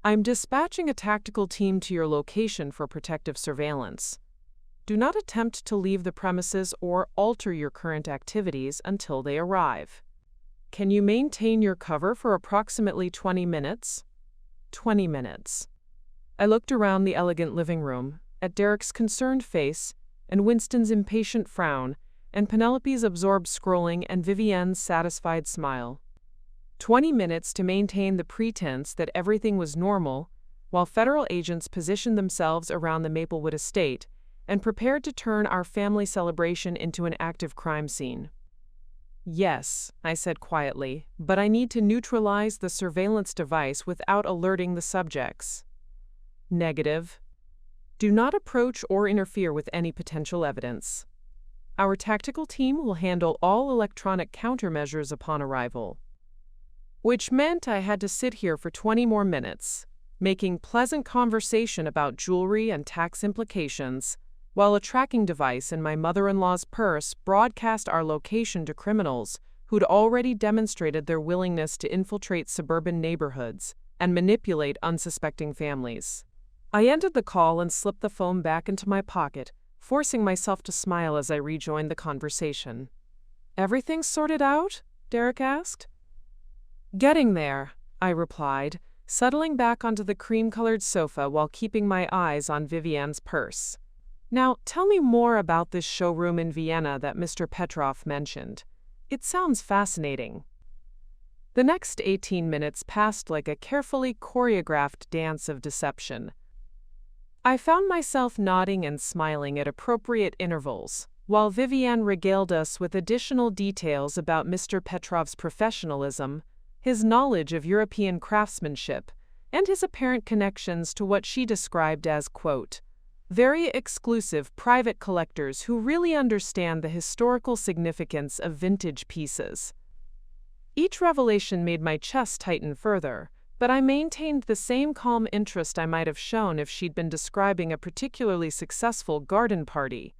Speaker 1: I'm dispatching a tactical team to your location for protective surveillance. Do not attempt to leave the premises or alter your current activities until they arrive. Can you maintain your cover for approximately 20 minutes? 20 minutes. I looked around the elegant living room, at Derek's concerned face, and Winston's impatient frown, and Penelope's absorbed scrolling and Vivienne's satisfied smile. 20 minutes to maintain the pretense that everything was normal, while federal agents positioned themselves around the Maplewood estate and prepared to turn our family celebration into an active crime scene. "Yes," I said quietly, "but I need to neutralize the surveillance device without alerting the subjects." "Negative. Do not approach or interfere with any potential evidence. Our tactical team will handle all electronic countermeasures upon arrival." Which meant I had to sit here for 20 more minutes, making pleasant conversation about jewelry and tax implications, while a tracking device in my mother-in-law's purse broadcast our location to criminals who'd already demonstrated their willingness to infiltrate suburban neighborhoods and manipulate unsuspecting families. I ended the call and slipped the phone back into my pocket, forcing myself to smile as I rejoined the conversation. "Everything sorted out?" Derek asked. "Getting there," I replied, settling back onto the cream-colored sofa while keeping my eyes on Vivienne's purse. "Now, tell me more about this showroom in Vienna that Mr. Petrov mentioned. It sounds fascinating." The next 18 minutes passed like a carefully choreographed dance of deception. I found myself nodding and smiling at appropriate intervals, while Vivienne regaled us with additional details about Mr. Petrov's professionalism, his knowledge of European craftsmanship, and his apparent connections to what she described as, quote, "very exclusive private collectors who really understand the historical significance of vintage pieces." Each revelation made my chest tighten further, but I maintained the same calm interest I might have shown if she'd been describing a particularly successful garden party.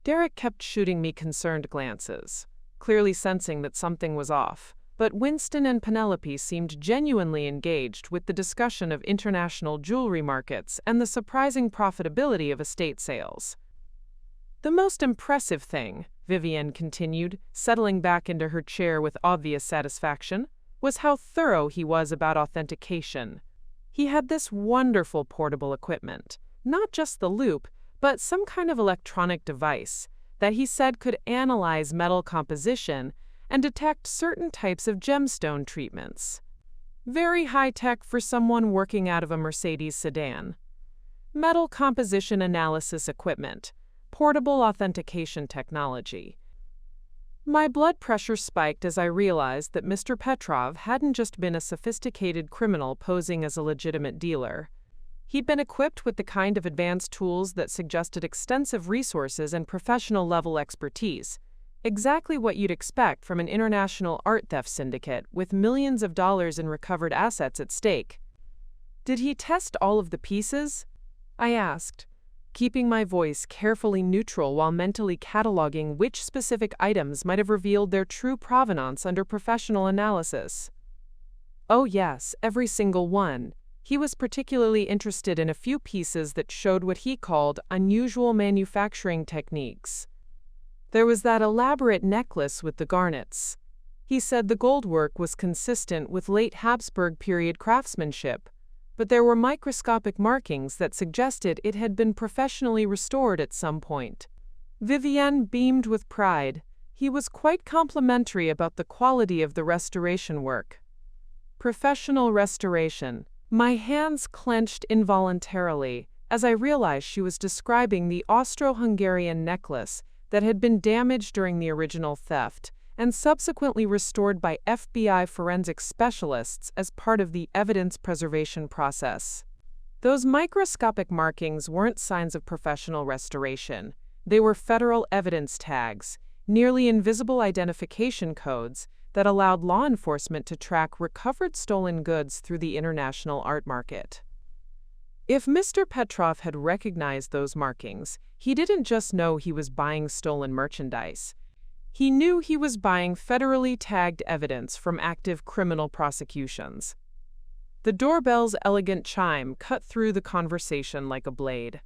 Speaker 1: Derek kept shooting me concerned glances, clearly sensing that something was off, but Winston and Penelope seemed genuinely engaged with the discussion of international jewelry markets and the surprising profitability of estate sales. "The most impressive thing," Vivienne continued, settling back into her chair with obvious satisfaction, "was how thorough he was about authentication. He had this wonderful portable equipment, not just the loop, but some kind of electronic device that he said could analyze metal composition and detect certain types of gemstone treatments. Very high-tech for someone working out of a Mercedes sedan. Metal composition analysis equipment, portable authentication technology." My blood pressure spiked as I realized that Mr. Petrov hadn't just been a sophisticated criminal posing as a legitimate dealer. He'd been equipped with the kind of advanced tools that suggested extensive resources and professional-level expertise, exactly what you'd expect from an international art theft syndicate with millions of dollars in recovered assets at stake. "Did he test all of the pieces?" I asked, keeping my voice carefully neutral while mentally cataloging which specific items might have revealed their true provenance under professional analysis. "Oh yes, every single one. He was particularly interested in a few pieces that showed what he called unusual manufacturing techniques, There was that elaborate necklace with the garnets. He said the gold work was consistent with late Habsburg period craftsmanship, but there were microscopic markings that suggested it had been professionally restored at some point. Vivienne beamed with pride. He was quite complimentary about the quality of the restoration work. Professional restoration. My hands clenched involuntarily as I realized she was describing the Austro-Hungarian necklace that had been damaged during the original theft and subsequently restored by FBI forensic specialists as part of the evidence preservation process. Those microscopic markings weren't signs of professional restoration. They were federal evidence tags, nearly invisible identification codes that allowed law enforcement to track recovered stolen goods through the international art market. If Mr. Petrov had recognized those markings, he didn't just know he was buying stolen merchandise. He knew he was buying federally tagged evidence from active criminal prosecutions. The doorbell's elegant chime cut through the conversation like a blade.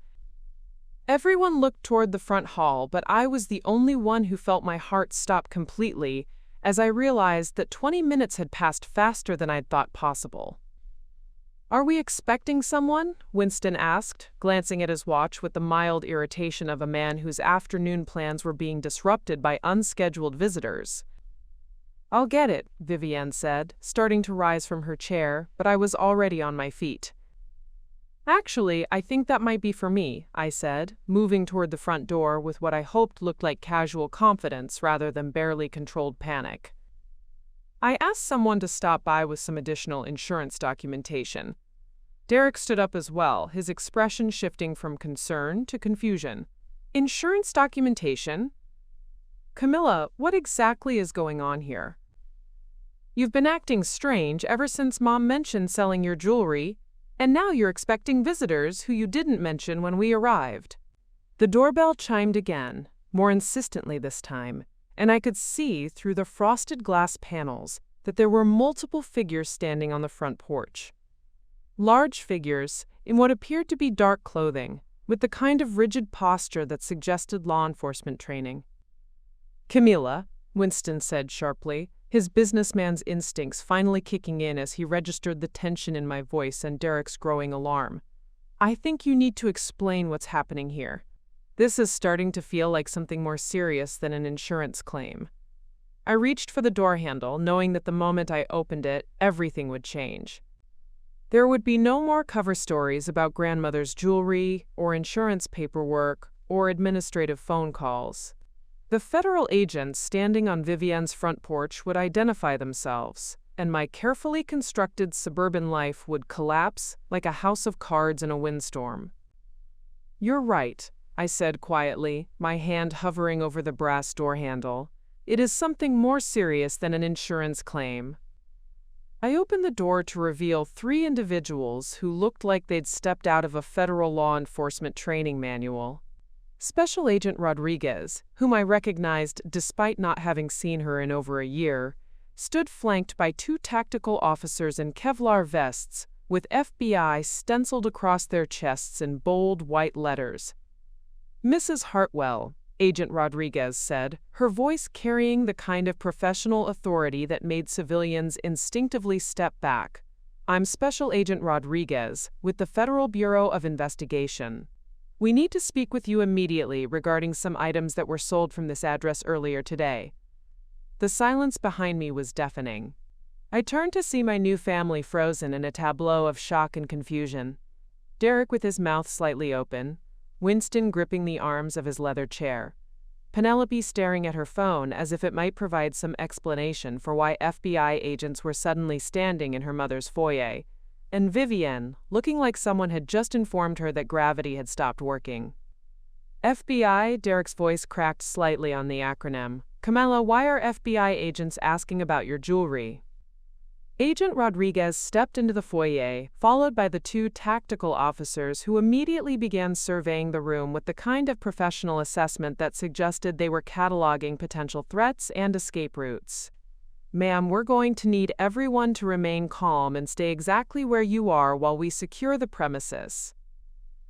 Speaker 1: Everyone looked toward the front hall, but I was the only one who felt my heart stop completely as I realized that 20 minutes had passed faster than I'd thought possible. "Are we expecting someone?" Winston asked, glancing at his watch with the mild irritation of a man whose afternoon plans were being disrupted by unscheduled visitors. "I'll get it," Vivienne said, starting to rise from her chair, but I was already on my feet. "Actually, I think that might be for me," I said, moving toward the front door with what I hoped looked like casual confidence rather than barely controlled panic. I asked someone to stop by with some additional insurance documentation. Derek stood up as well, his expression shifting from concern to confusion. "Insurance documentation? Camilla, what exactly is going on here? You've been acting strange ever since Mom mentioned selling your jewelry, and now you're expecting visitors who you didn't mention when we arrived." The doorbell chimed again, more insistently this time, and I could see through the frosted glass panels that there were multiple figures standing on the front porch. Large figures in what appeared to be dark clothing, with the kind of rigid posture that suggested law enforcement training. "Camilla," Winston said sharply, his businessman's instincts finally kicking in as he registered the tension in my voice and Derek's growing alarm. "I think you need to explain what's happening here. This is starting to feel like something more serious than an insurance claim." I reached for the door handle, knowing that the moment I opened it, everything would change. There would be no more cover stories about grandmother's jewelry, or insurance paperwork, or administrative phone calls. The federal agents standing on Vivienne's front porch would identify themselves, and my carefully constructed suburban life would collapse like a house of cards in a windstorm. "You're right," I said quietly, my hand hovering over the brass door handle. "It is something more serious than an insurance claim." I opened the door to reveal 3 individuals who looked like they'd stepped out of a federal law enforcement training manual. Special Agent Rodriguez, whom I recognized despite not having seen her in over a year, stood flanked by 2 tactical officers in Kevlar vests, with FBI stenciled across their chests in bold white letters. "Mrs. Hartwell," Agent Rodriguez said, her voice carrying the kind of professional authority that made civilians instinctively step back. "I'm Special Agent Rodriguez, with the Federal Bureau of Investigation. We need to speak with you immediately regarding some items that were sold from this address earlier today." The silence behind me was deafening. I turned to see my new family frozen in a tableau of shock and confusion. Derek with his mouth slightly open, Winston gripping the arms of his leather chair, Penelope staring at her phone as if it might provide some explanation for why FBI agents were suddenly standing in her mother's foyer, and Vivienne, looking like someone had just informed her that gravity had stopped working. "FBI," Derek's voice cracked slightly on the acronym. "Camilla, why are FBI agents asking about your jewelry?" Agent Rodriguez stepped into the foyer, followed by the 2 tactical officers who immediately began surveying the room with the kind of professional assessment that suggested they were cataloging potential threats and escape routes. "Ma'am, we're going to need everyone to remain calm and stay exactly where you are while we secure the premises."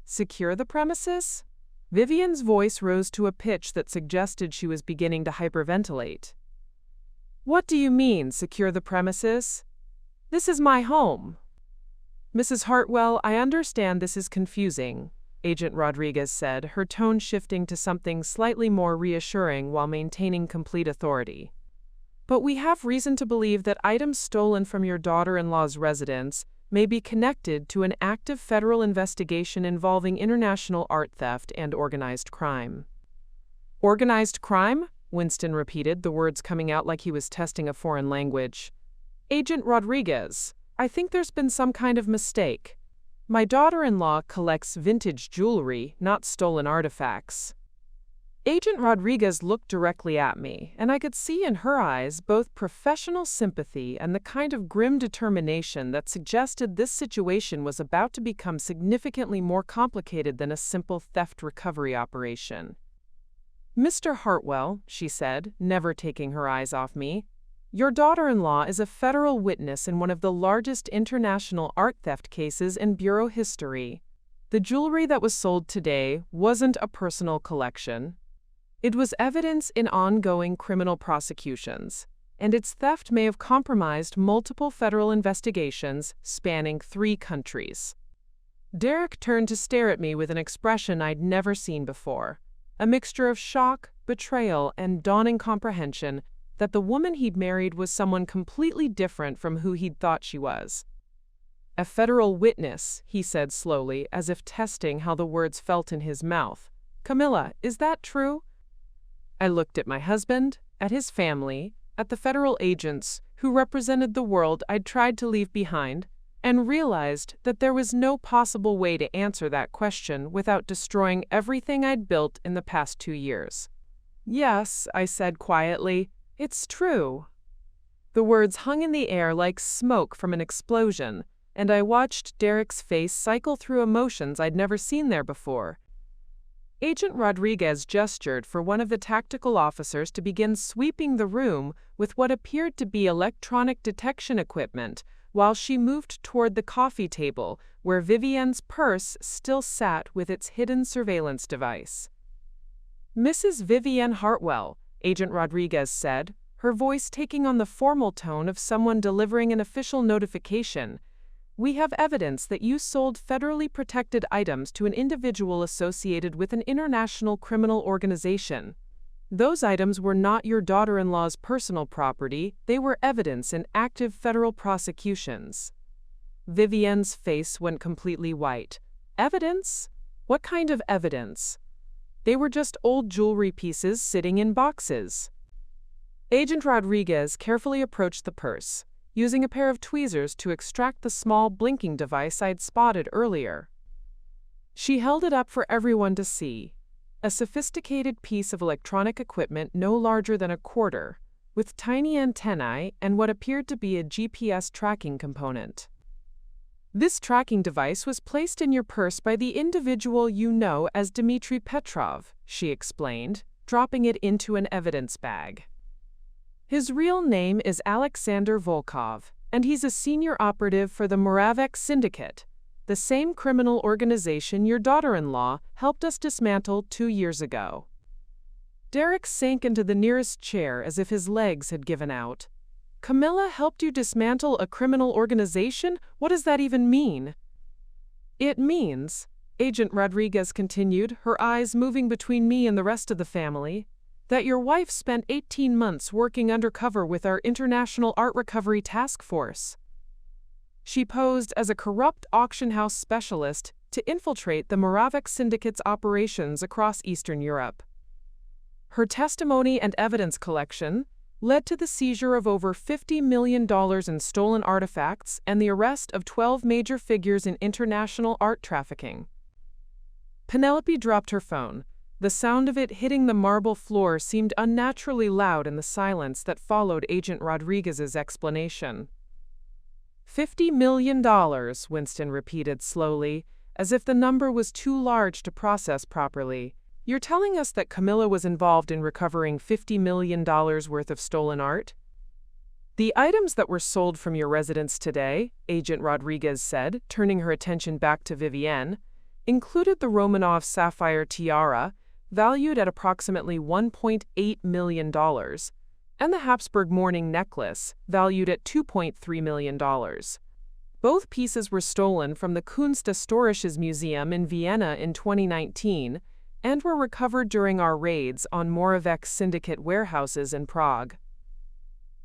Speaker 1: "Secure the premises?" Vivienne's voice rose to a pitch that suggested she was beginning to hyperventilate. "What do you mean, secure the premises? This is my home." "Mrs. Hartwell, I understand this is confusing," Agent Rodriguez said, her tone shifting to something slightly more reassuring while maintaining complete authority. "But we have reason to believe that items stolen from your daughter-in-law's residence may be connected to an active federal investigation involving international art theft and organized crime." "Organized crime?" Winston repeated, the words coming out like he was testing a foreign language. "Agent Rodriguez, I think there's been some kind of mistake. My daughter-in-law collects vintage jewelry, not stolen artifacts." Agent Rodriguez looked directly at me, and I could see in her eyes both professional sympathy and the kind of grim determination that suggested this situation was about to become significantly more complicated than a simple theft recovery operation. "Mr. Hartwell," she said, never taking her eyes off me, "your daughter-in-law is a federal witness in one of the largest international art theft cases in Bureau history. The jewelry that was sold today wasn't a personal collection. It was evidence in ongoing criminal prosecutions, and its theft may have compromised multiple federal investigations spanning 3 countries. Derek turned to stare at me with an expression I'd never seen before, a mixture of shock, betrayal, and dawning comprehension that the woman he'd married was someone completely different from who he'd thought she was. "A federal witness," he said slowly, as if testing how the words felt in his mouth. "Camilla, is that true?" I looked at my husband, at his family, at the federal agents who represented the world I'd tried to leave behind, and realized that there was no possible way to answer that question without destroying everything I'd built in the past 2 years. "Yes," I said quietly, "it's true." The words hung in the air like smoke from an explosion, and I watched Derek's face cycle through emotions I'd never seen there before. Agent Rodriguez gestured for one of the tactical officers to begin sweeping the room with what appeared to be electronic detection equipment, while she moved toward the coffee table where Vivienne's purse still sat with its hidden surveillance device. "Mrs. Vivienne Hartwell," Agent Rodriguez said, her voice taking on the formal tone of someone delivering an official notification, "we have evidence that you sold federally protected items to an individual associated with an international criminal organization. Those items were not your daughter-in-law's personal property, they were evidence in active federal prosecutions." Vivienne's face went completely white. "Evidence? What kind of evidence?" "They were just old jewelry pieces sitting in boxes." Agent Rodriguez carefully approached the purse, using a pair of tweezers to extract the small blinking device I'd spotted earlier. She held it up for everyone to see, a sophisticated piece of electronic equipment no larger than a quarter, with tiny antennae and what appeared to be a GPS tracking component. "This tracking device was placed in your purse by the individual you know as Dmitry Petrov," she explained, dropping it into an evidence bag. "His real name is Alexander Volkov, and he's a senior operative for the Moravec Syndicate, the same criminal organization your daughter-in-law helped us dismantle 2 years ago." Derek sank into the nearest chair as if his legs had given out. "Camilla helped you dismantle a criminal organization? What does that even mean?" "It means," Agent Rodriguez continued, her eyes moving between me and the rest of the family, "that your wife spent 18 months working undercover with our International Art Recovery Task Force. She posed as a corrupt auction house specialist to infiltrate the Moravec Syndicate's operations across Eastern Europe. Her testimony and evidence collection led to the seizure of over $50 million in stolen artifacts and the arrest of 12 major figures in international art trafficking." Penelope dropped her phone. The sound of it hitting the marble floor seemed unnaturally loud in the silence that followed Agent Rodriguez's explanation. $50 million, Winston repeated slowly, as if the number was too large to process properly. "You're telling us that Camilla was involved in recovering $50 million worth of stolen art?" "The items that were sold from your residence today," Agent Rodriguez said, turning her attention back to Vivienne, included the Romanov sapphire tiara, valued at approximately $1.8 million, and the Habsburg mourning necklace, valued at $2.3 million. Both pieces were stolen from the Kunsthistorisches Museum in Vienna in 2019 and were recovered during our raids on Moravec syndicate warehouses in Prague.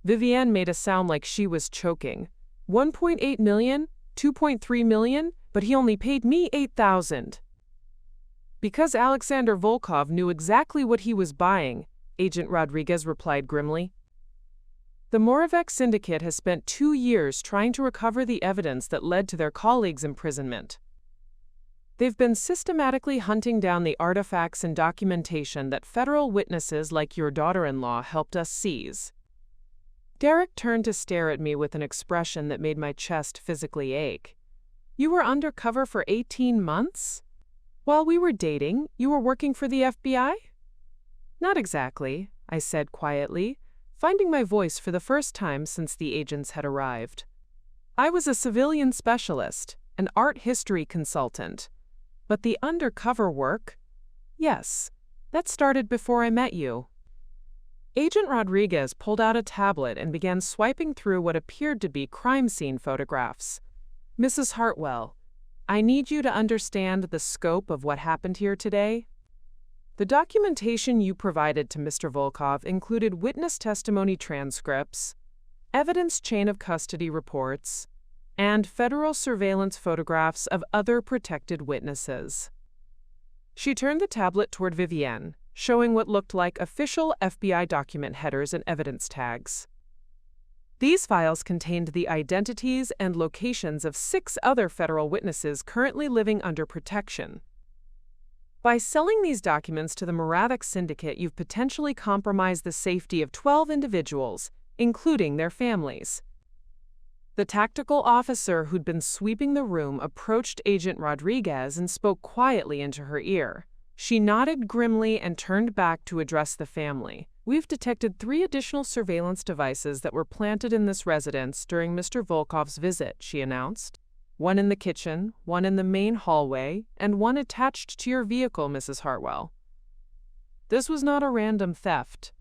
Speaker 1: Vivienne made a sound like she was choking. 1.8 million? 2.3 million? But he only paid me 8,000. Because Alexander Volkov knew exactly what he was buying, Agent Rodriguez replied grimly. The Moravec syndicate has spent 2 years trying to recover the evidence that led to their colleagues' imprisonment. They've been systematically hunting down the artifacts and documentation that federal witnesses like your daughter-in-law helped us seize. Derek turned to stare at me with an expression that made my chest physically ache. You were undercover for 18 months? While we were dating, you were working for the FBI? Not exactly, I said quietly, finding my voice for the first time since the agents had arrived. I was a civilian specialist, an art history consultant. But the undercover work? Yes, that started before I met you. Agent Rodriguez pulled out a tablet and began swiping through what appeared to be crime scene photographs. Mrs. Hartwell, I need you to understand the scope of what happened here today. The documentation you provided to Mr. Volkov included witness testimony transcripts, evidence chain of custody reports, and federal surveillance photographs of other protected witnesses. She turned the tablet toward Vivienne, showing what looked like official FBI document headers and evidence tags. These files contained the identities and locations of 6 other federal witnesses currently living under protection. By selling these documents to the Moravec syndicate, you've potentially compromised the safety of 12 individuals, including their families. The tactical officer who'd been sweeping the room approached Agent Rodriguez and spoke quietly into her ear. She nodded grimly and turned back to address the family. We've detected 3 additional surveillance devices that were planted in this residence during Mr. Volkov's visit, she announced. 1 in the kitchen, 1 in the main hallway, and 1 attached to your vehicle, Mrs. Hartwell. This was not a random theft.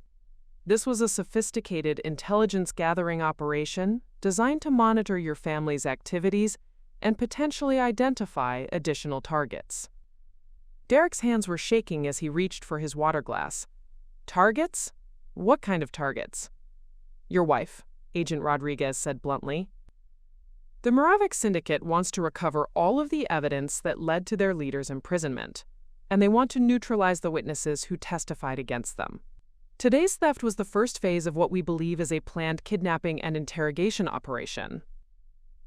Speaker 1: This was a sophisticated intelligence-gathering operation designed to monitor your family's activities and potentially identify additional targets. Derek's hands were shaking as he reached for his water glass. Targets? What kind of targets? Your wife, Agent Rodriguez said bluntly. The Moravec syndicate wants to recover all of the evidence that led to their leader's imprisonment, and they want to neutralize the witnesses who testified against them. Today's theft was the first phase of what we believe is a planned kidnapping and interrogation operation.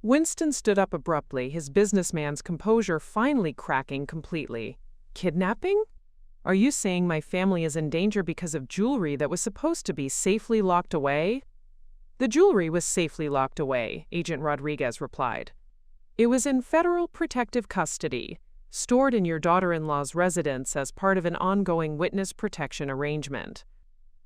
Speaker 1: Winston stood up abruptly, his businessman's composure finally cracking completely. Kidnapping? Are you saying my family is in danger because of jewelry that was supposed to be safely locked away? The jewelry was safely locked away, Agent Rodriguez replied. It was in federal protective custody, stored in your daughter-in-law's residence as part of an ongoing witness protection arrangement.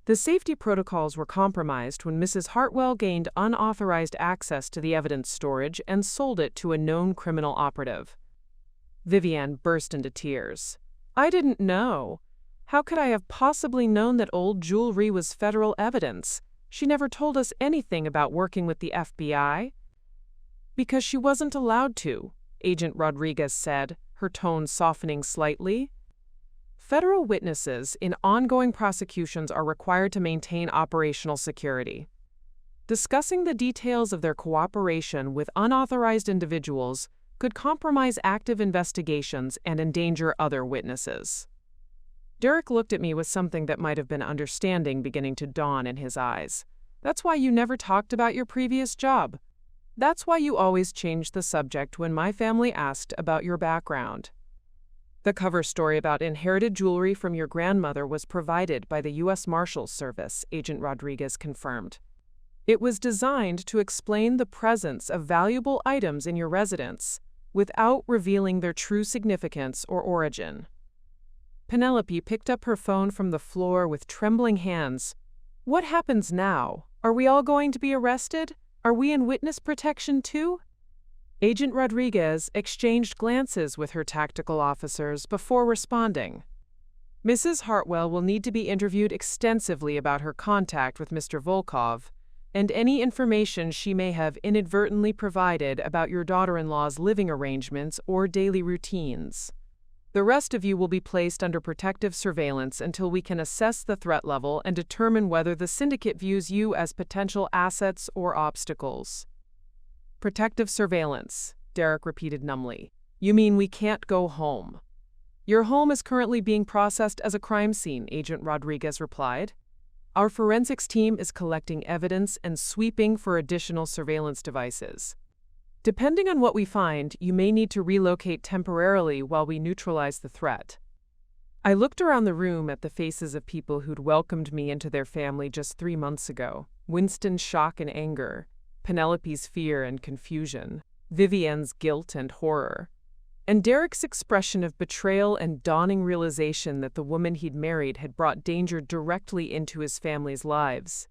Speaker 1: The safety protocols were compromised when Mrs. Hartwell gained unauthorized access to the evidence storage and sold it to a known criminal operative. Vivienne burst into tears. I didn't know. How could I have possibly known that old jewelry was federal evidence? She never told us anything about working with the FBI. Because she wasn't allowed to, Agent Rodriguez said, her tone softening slightly. Federal witnesses in ongoing prosecutions are required to maintain operational security. Discussing the details of their cooperation with unauthorized individuals could compromise active investigations and endanger other witnesses. Derek looked at me with something that might have been understanding beginning to dawn in his eyes. That's why you never talked about your previous job. That's why you always changed the subject when my family asked about your background. The cover story about inherited jewelry from your grandmother was provided by the U.S. Marshals Service, Agent Rodriguez confirmed. It was designed to explain the presence of valuable items in your residence without revealing their true significance or origin. Penelope picked up her phone from the floor with trembling hands. What happens now? Are we all going to be arrested? Are we in witness protection too? Agent Rodriguez exchanged glances with her tactical officers before responding. Mrs. Hartwell will need to be interviewed extensively about her contact with Mr. Volkov, and any information she may have inadvertently provided about your daughter-in-law's living arrangements or daily routines. The rest of you will be placed under protective surveillance until we can assess the threat level and determine whether the syndicate views you as potential assets or obstacles. Protective surveillance, Derek repeated numbly. You mean we can't go home? Your home is currently being processed as a crime scene, Agent Rodriguez replied. Our forensics team is collecting evidence and sweeping for additional surveillance devices. Depending on what we find, you may need to relocate temporarily while we neutralize the threat. I looked around the room at the faces of people who'd welcomed me into their family just 3 months ago. Winston's shock and anger, Penelope's fear and confusion, Vivienne's guilt and horror, and Derek's expression of betrayal and dawning realization that the woman he'd married had brought danger directly into his family's lives.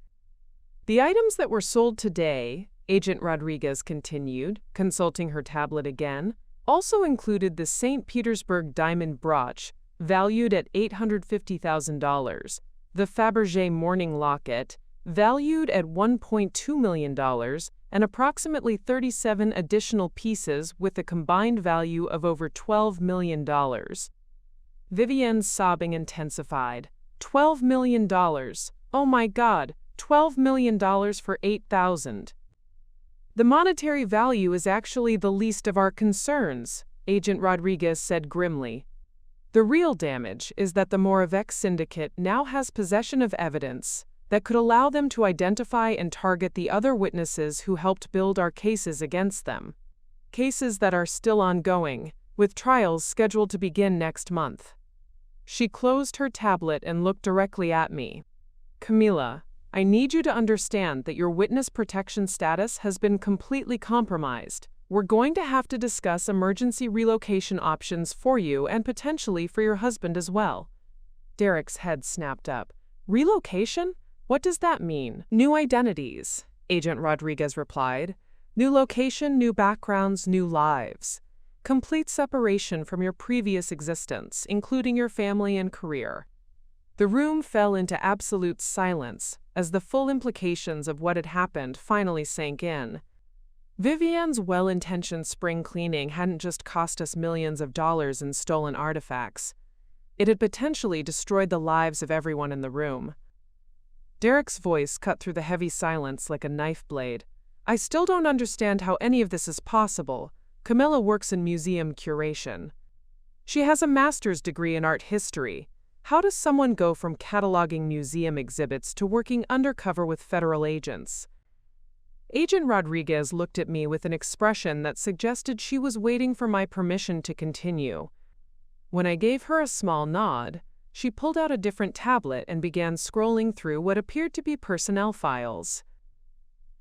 Speaker 1: The items that were sold today, Agent Rodriguez continued, consulting her tablet again, also included the St. Petersburg diamond brooch, valued at $850,000, the Fabergé mourning locket, valued at $1.2 million, and approximately 37 additional pieces with a combined value of over $12 million. Vivienne's sobbing intensified. $12 million. Oh my God, $12 million for 8,000. The monetary value is actually the least of our concerns, Agent Rodriguez said grimly. The real damage is that the Moravec syndicate now has possession of evidence that could allow them to identify and target the other witnesses who helped build our cases against them. Cases that are still ongoing, with trials scheduled to begin next month. She closed her tablet and looked directly at me. Camila, I need you to understand that your witness protection status has been completely compromised. We're going to have to discuss emergency relocation options for you and potentially for your husband as well. Derek's head snapped up. Relocation? What does that mean? New identities, Agent Rodriguez replied. New location, new backgrounds, new lives. Complete separation from your previous existence, including your family and career. The room fell into absolute silence as the full implications of what had happened finally sank in. Vivienne's well-intentioned spring cleaning hadn't just cost us millions of dollars in stolen artifacts. It had potentially destroyed the lives of everyone in the room. Derek's voice cut through the heavy silence like a knife blade. I still don't understand how any of this is possible. Camilla works in museum curation. She has a master's degree in art history. How does someone go from cataloging museum exhibits to working undercover with federal agents? Agent Rodriguez looked at me with an expression that suggested she was waiting for my permission to continue. When I gave her a small nod, she pulled out a different tablet and began scrolling through what appeared to be personnel files.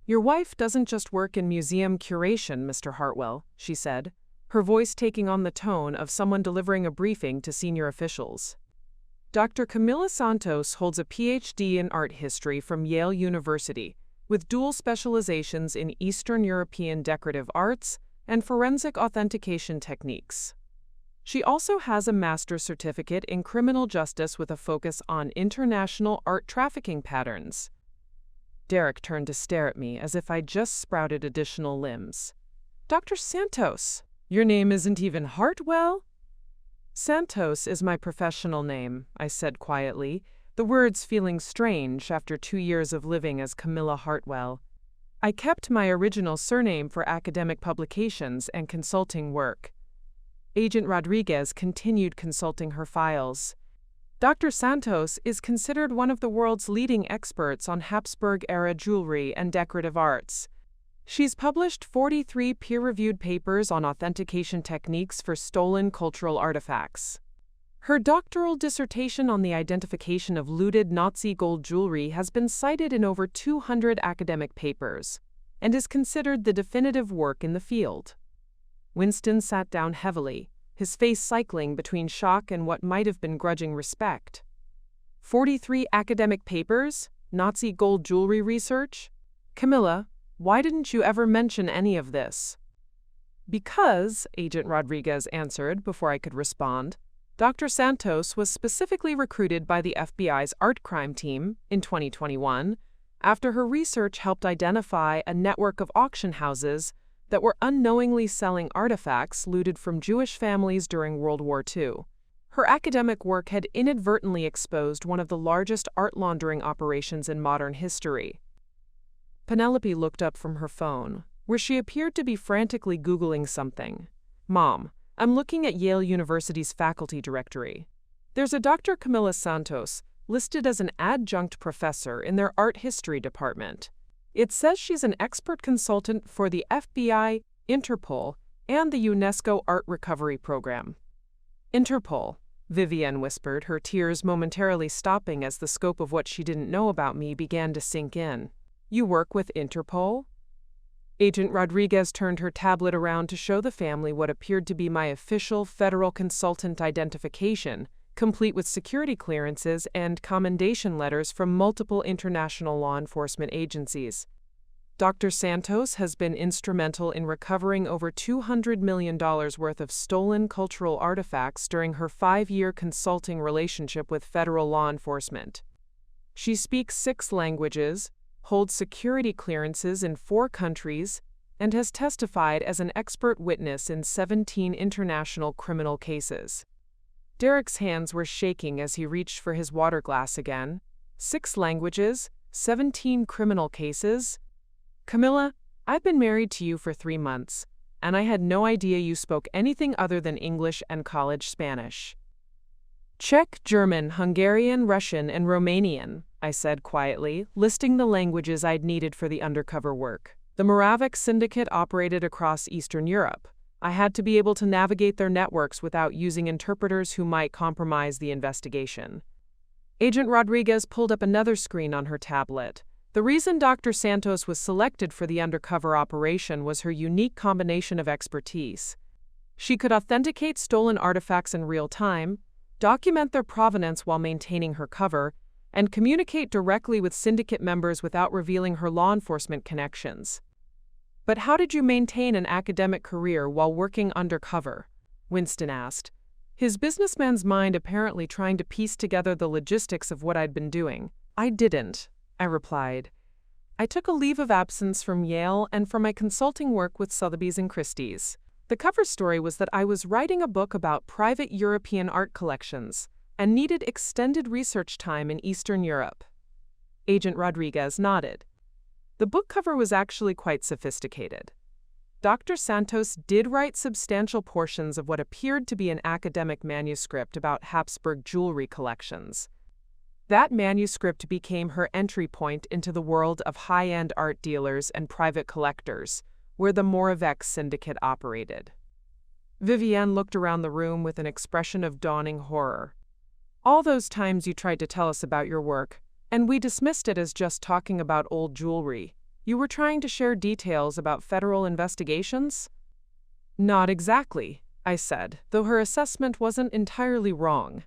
Speaker 1: Your wife doesn't just work in museum curation, Mr. Hartwell, she said, her voice taking on the tone of someone delivering a briefing to senior officials. Dr. Camila Santos holds a PhD in art history from Yale University, with dual specializations in Eastern European decorative arts and forensic authentication techniques. She also has a master's certificate in criminal justice with a focus on international art trafficking patterns. Derek turned to stare at me as if I'd just sprouted additional limbs. Dr. Santos, your name isn't even Hartwell? Santos is my professional name, I said quietly, the words feeling strange after 2 years of living as Camilla Hartwell. I kept my original surname for academic publications and consulting work. Agent Rodriguez continued consulting her files. Dr. Santos is considered one of the world's leading experts on Habsburg-era jewelry and decorative arts. She's published 43 peer-reviewed papers on authentication techniques for stolen cultural artifacts. Her doctoral dissertation on the identification of looted Nazi gold jewelry has been cited in over 200 academic papers, and is considered the definitive work in the field. Winston sat down heavily, his face cycling between shock and what might have been grudging respect. 43 academic papers? Nazi gold jewelry research? Camilla, why didn't you ever mention any of this? Because, Agent Rodriguez answered before I could respond, Dr. Santos was specifically recruited by the FBI's art crime team in 2021 after her research helped identify a network of auction houses that were unknowingly selling artifacts looted from Jewish families during World War II. Her academic work had inadvertently exposed one of the largest art laundering operations in modern history. Penelope looked up from her phone, where she appeared to be frantically Googling something. "Mom, I'm looking at Yale University's faculty directory. There's a Dr. Camila Santos listed as an adjunct professor in their art history department. It says she's an expert consultant for the FBI, Interpol, and the UNESCO Art Recovery Program." "Interpol," Vivienne whispered, her tears momentarily stopping as the scope of what she didn't know about me began to sink in. "You work with Interpol?" Agent Rodriguez turned her tablet around to show the family what appeared to be my official federal consultant identification, complete with security clearances and commendation letters from multiple international law enforcement agencies. Dr. Santos has been instrumental in recovering over $200 million worth of stolen cultural artifacts during her 5-year consulting relationship with federal law enforcement. She speaks 6 languages, holds security clearances in 4 countries, and has testified as an expert witness in 17 international criminal cases. Derek's hands were shaking as he reached for his water glass again. 6 languages, 17 criminal cases. "Camilla, I've been married to you for 3 months, and I had no idea you spoke anything other than English and college Spanish." "Czech, German, Hungarian, Russian, and Romanian," I said quietly, listing the languages I'd needed for the undercover work. The Moravec syndicate operated across Eastern Europe. I had to be able to navigate their networks without using interpreters who might compromise the investigation. Agent Rodriguez pulled up another screen on her tablet. The reason Dr. Santos was selected for the undercover operation was her unique combination of expertise. She could authenticate stolen artifacts in real time, document their provenance while maintaining her cover, and communicate directly with syndicate members without revealing her law enforcement connections. "But how did you maintain an academic career while working undercover?" Winston asked, his businessman's mind apparently trying to piece together the logistics of what I'd been doing. "I didn't," I replied. "I took a leave of absence from Yale and from my consulting work with Sotheby's and Christie's. The cover story was that I was writing a book about private European art collections and needed extended research time in Eastern Europe." Agent Rodriguez nodded. The book cover was actually quite sophisticated. Dr. Santos did write substantial portions of what appeared to be an academic manuscript about Habsburg jewelry collections. That manuscript became her entry point into the world of high-end art dealers and private collectors, where the Moravec syndicate operated. Vivienne looked around the room with an expression of dawning horror. "All those times you tried to tell us about your work, and we dismissed it as just talking about old jewelry. You were trying to share details about federal investigations?" "Not exactly," I said, though her assessment wasn't entirely wrong.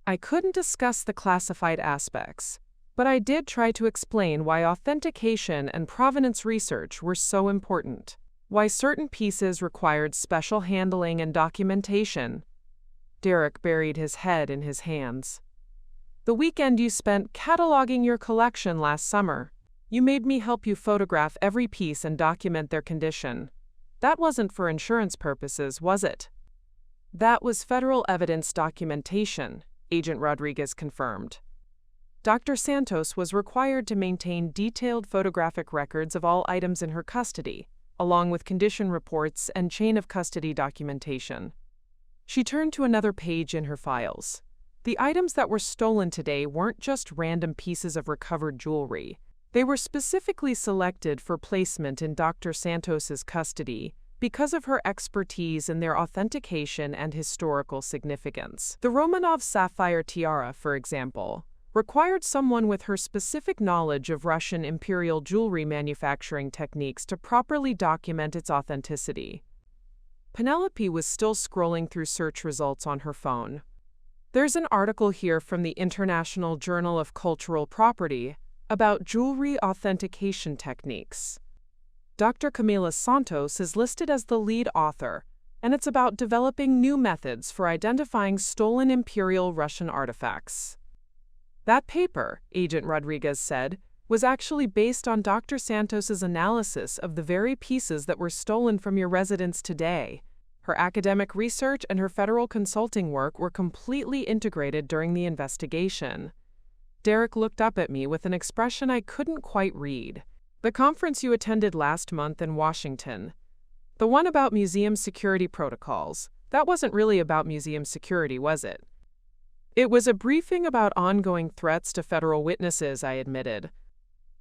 Speaker 1: I couldn't discuss the classified aspects, but I did try to explain why authentication and provenance research were so important, why certain pieces required special handling and documentation. Derek buried his head in his hands. "The weekend you spent cataloging your collection last summer, you made me help you photograph every piece and document their condition. That wasn't for insurance purposes, was it?" "That was federal evidence documentation," Agent Rodriguez confirmed. Dr. Santos was required to maintain detailed photographic records of all items in her custody, along with condition reports and chain of custody documentation. She turned to another page in her files. The items that were stolen today weren't just random pieces of recovered jewelry. They were specifically selected for placement in Dr. Santos's custody because of her expertise in their authentication and historical significance. The Romanov sapphire tiara, for example, required someone with her specific knowledge of Russian imperial jewelry manufacturing techniques to properly document its authenticity. Penelope was still scrolling through search results on her phone. "There's an article here from the International Journal of Cultural Property about jewelry authentication techniques." Dr. Camila Santos is listed as the lead author, and it's about developing new methods for identifying stolen Imperial Russian artifacts. That paper, Agent Rodriguez said, was actually based on Dr. Santos's analysis of the very pieces that were stolen from your residence today. Her academic research and her federal consulting work were completely integrated during the investigation. Derek looked up at me with an expression I couldn't quite read. The conference you attended last month in Washington, the one about museum security protocols, that wasn't really about museum security, was it? It was a briefing about ongoing threats to federal witnesses, I admitted.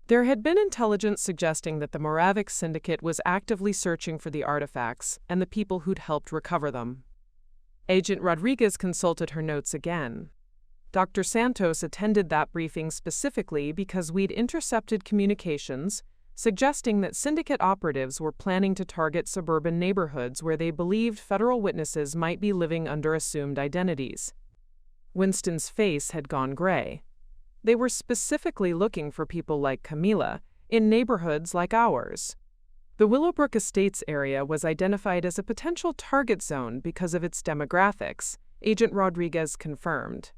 Speaker 1: There had been intelligence suggesting that the Moravec Syndicate was actively searching for the artifacts and the people who'd helped recover them. Agent Rodriguez consulted her notes again. Dr. Santos attended that briefing specifically because we'd intercepted communications suggesting that syndicate operatives were planning to target suburban neighborhoods where they believed federal witnesses might be living under assumed identities. Winston's face had gone gray. They were specifically looking for people like Camila in neighborhoods like ours. The Willowbrook Estates area was identified as a potential target zone because of its demographics, Agent Rodriguez confirmed.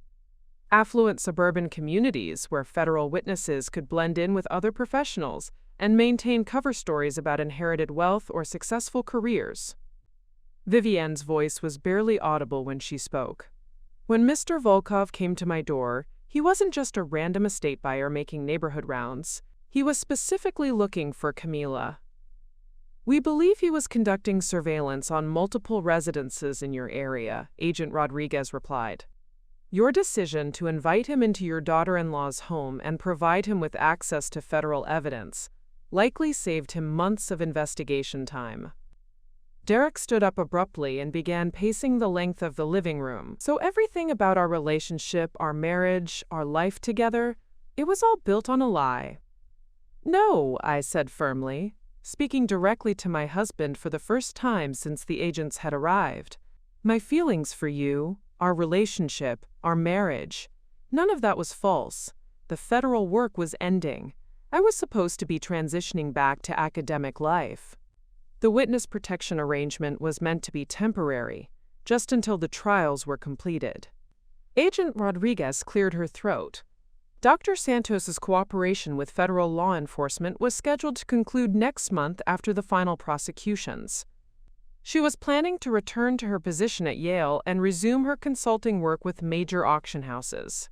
Speaker 1: Affluent suburban communities where federal witnesses could blend in with other professionals and maintain cover stories about inherited wealth or successful careers. Vivienne's voice was barely audible when she spoke. When Mr. Volkov came to my door, he wasn't just a random estate buyer making neighborhood rounds. He was specifically looking for Camila. We believe he was conducting surveillance on multiple residences in your area, Agent Rodriguez replied. Your decision to invite him into your daughter-in-law's home and provide him with access to federal evidence likely saved him months of investigation time. Derek stood up abruptly and began pacing the length of the living room. So everything about our relationship, our marriage, our life together, it was all built on a lie. No, I said firmly, speaking directly to my husband for the first time since the agents had arrived. My feelings for you, our relationship, our marriage, none of that was false. The federal work was ending. I was supposed to be transitioning back to academic life. The witness protection arrangement was meant to be temporary, just until the trials were completed. Agent Rodriguez cleared her throat. Dr. Santos's cooperation with federal law enforcement was scheduled to conclude next month after the final prosecutions. She was planning to return to her position at Yale and resume her consulting work with major auction houses.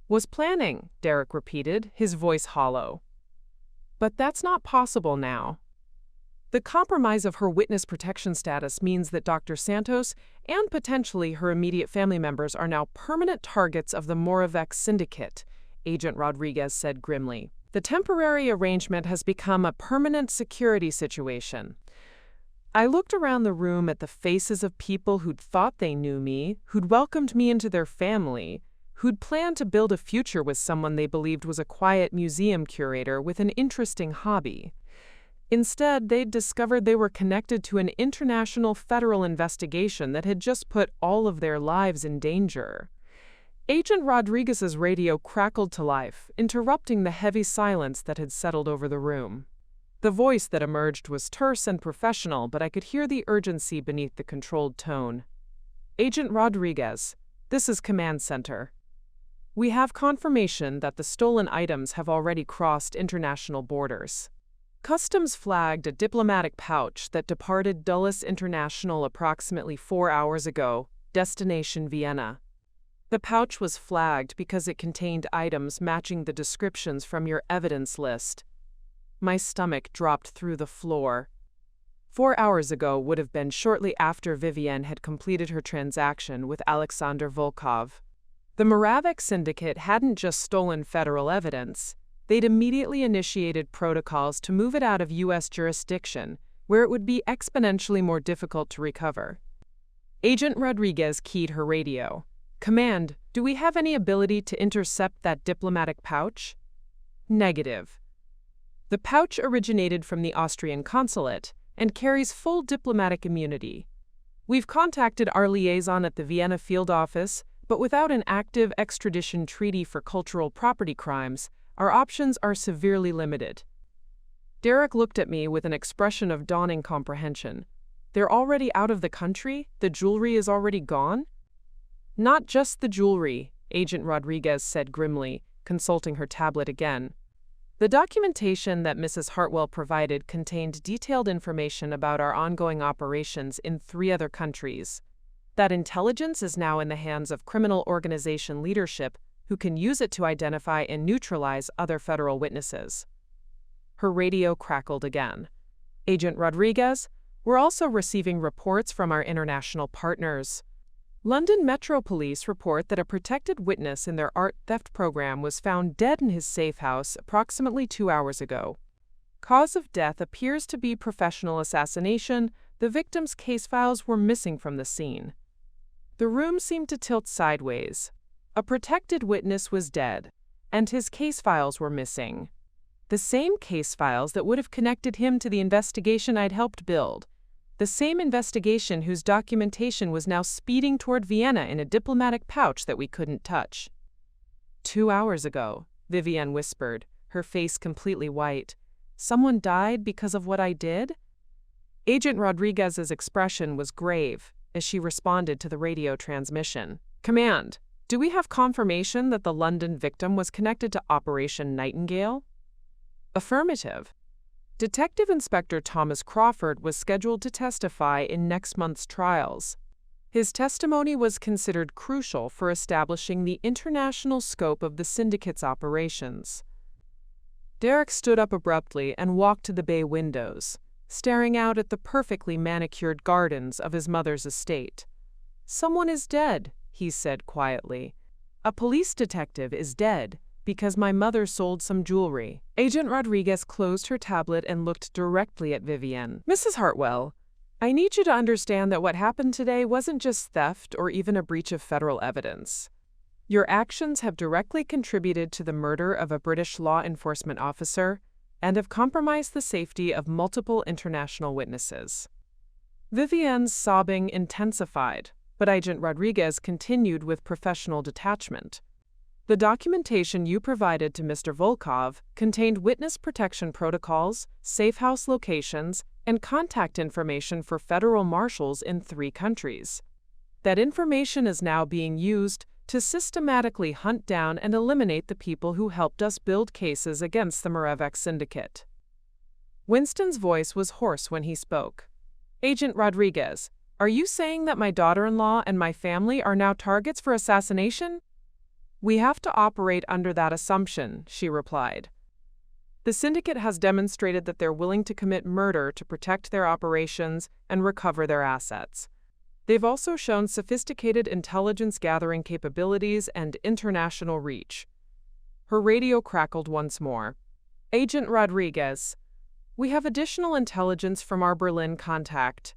Speaker 1: Was planning, Derek repeated, his voice hollow. But that's not possible now. The compromise of her witness protection status means that Dr. Santos and potentially her immediate family members are now permanent targets of the Moravec Syndicate, Agent Rodriguez said grimly. The temporary arrangement has become a permanent security situation. I looked around the room at the faces of people who'd thought they knew me, who'd welcomed me into their family, who'd planned to build a future with someone they believed was a quiet museum curator with an interesting hobby. Instead, they'd discovered they were connected to an international federal investigation that had just put all of their lives in danger. Agent Rodriguez's radio crackled to life, interrupting the heavy silence that had settled over the room. The voice that emerged was terse and professional, but I could hear the urgency beneath the controlled tone. Agent Rodriguez, this is Command Center. We have confirmation that the stolen items have already crossed international borders. Customs flagged a diplomatic pouch that departed Dulles International approximately 4 hours ago, destination Vienna. The pouch was flagged because it contained items matching the descriptions from your evidence list. My stomach dropped through the floor. 4 hours ago would have been shortly after Vivienne had completed her transaction with Alexander Volkov. The Moravec Syndicate hadn't just stolen federal evidence. They'd immediately initiated protocols to move it out of U.S. jurisdiction, where it would be exponentially more difficult to recover. Agent Rodriguez keyed her radio. Command, do we have any ability to intercept that diplomatic pouch? Negative. The pouch originated from the Austrian consulate and carries full diplomatic immunity. We've contacted our liaison at the Vienna field office, but without an active extradition treaty for cultural property crimes, our options are severely limited. Derek looked at me with an expression of dawning comprehension. They're already out of the country? The jewelry is already gone? Not just the jewelry, Agent Rodriguez said grimly, consulting her tablet again. The documentation that Mrs. Hartwell provided contained detailed information about our ongoing operations in 3 other countries. That intelligence is now in the hands of criminal organization leadership who can use it to identify and neutralize other federal witnesses. Her radio crackled again. Agent Rodriguez, we're also receiving reports from our international partners. London Metro Police report that a protected witness in their art theft program was found dead in his safe house approximately 2 hours ago. Cause of death appears to be professional assassination. The victim's case files were missing from the scene. The room seemed to tilt sideways. A protected witness was dead, and his case files were missing. The same case files that would have connected him to the investigation I'd helped build. The same investigation whose documentation was now speeding toward Vienna in a diplomatic pouch that we couldn't touch. 2 hours ago, Vivienne whispered, her face completely white. Someone died because of what I did? Agent Rodriguez's expression was grave as she responded to the radio transmission. Command, do we have confirmation that the London victim was connected to Operation Nightingale? Affirmative. Detective Inspector Thomas Crawford was scheduled to testify in next month's trials. His testimony was considered crucial for establishing the international scope of the syndicate's operations. Derek stood up abruptly and walked to the bay windows, staring out at the perfectly manicured gardens of his mother's estate. Someone is dead, he said quietly. A police detective is dead because my mother sold some jewelry. Agent Rodriguez closed her tablet and looked directly at Vivienne. Mrs. Hartwell, I need you to understand that what happened today wasn't just theft or even a breach of federal evidence. Your actions have directly contributed to the murder of a British law enforcement officer and have compromised the safety of multiple international witnesses. Vivienne's sobbing intensified, but Agent Rodriguez continued with professional detachment. The documentation you provided to Mr. Volkov contained witness protection protocols, safe house locations, and contact information for federal marshals in 3 countries. That information is now being used to systematically hunt down and eliminate the people who helped us build cases against the Maplewood syndicate. Winston's voice was hoarse when he spoke. Agent Rodriguez, are you saying that my daughter-in-law and my family are now targets for assassination? We have to operate under that assumption, she replied. The syndicate has demonstrated that they're willing to commit murder to protect their operations and recover their assets. They've also shown sophisticated intelligence-gathering capabilities and international reach. Her radio crackled once more. Agent Rodriguez, we have additional intelligence from our Berlin contact.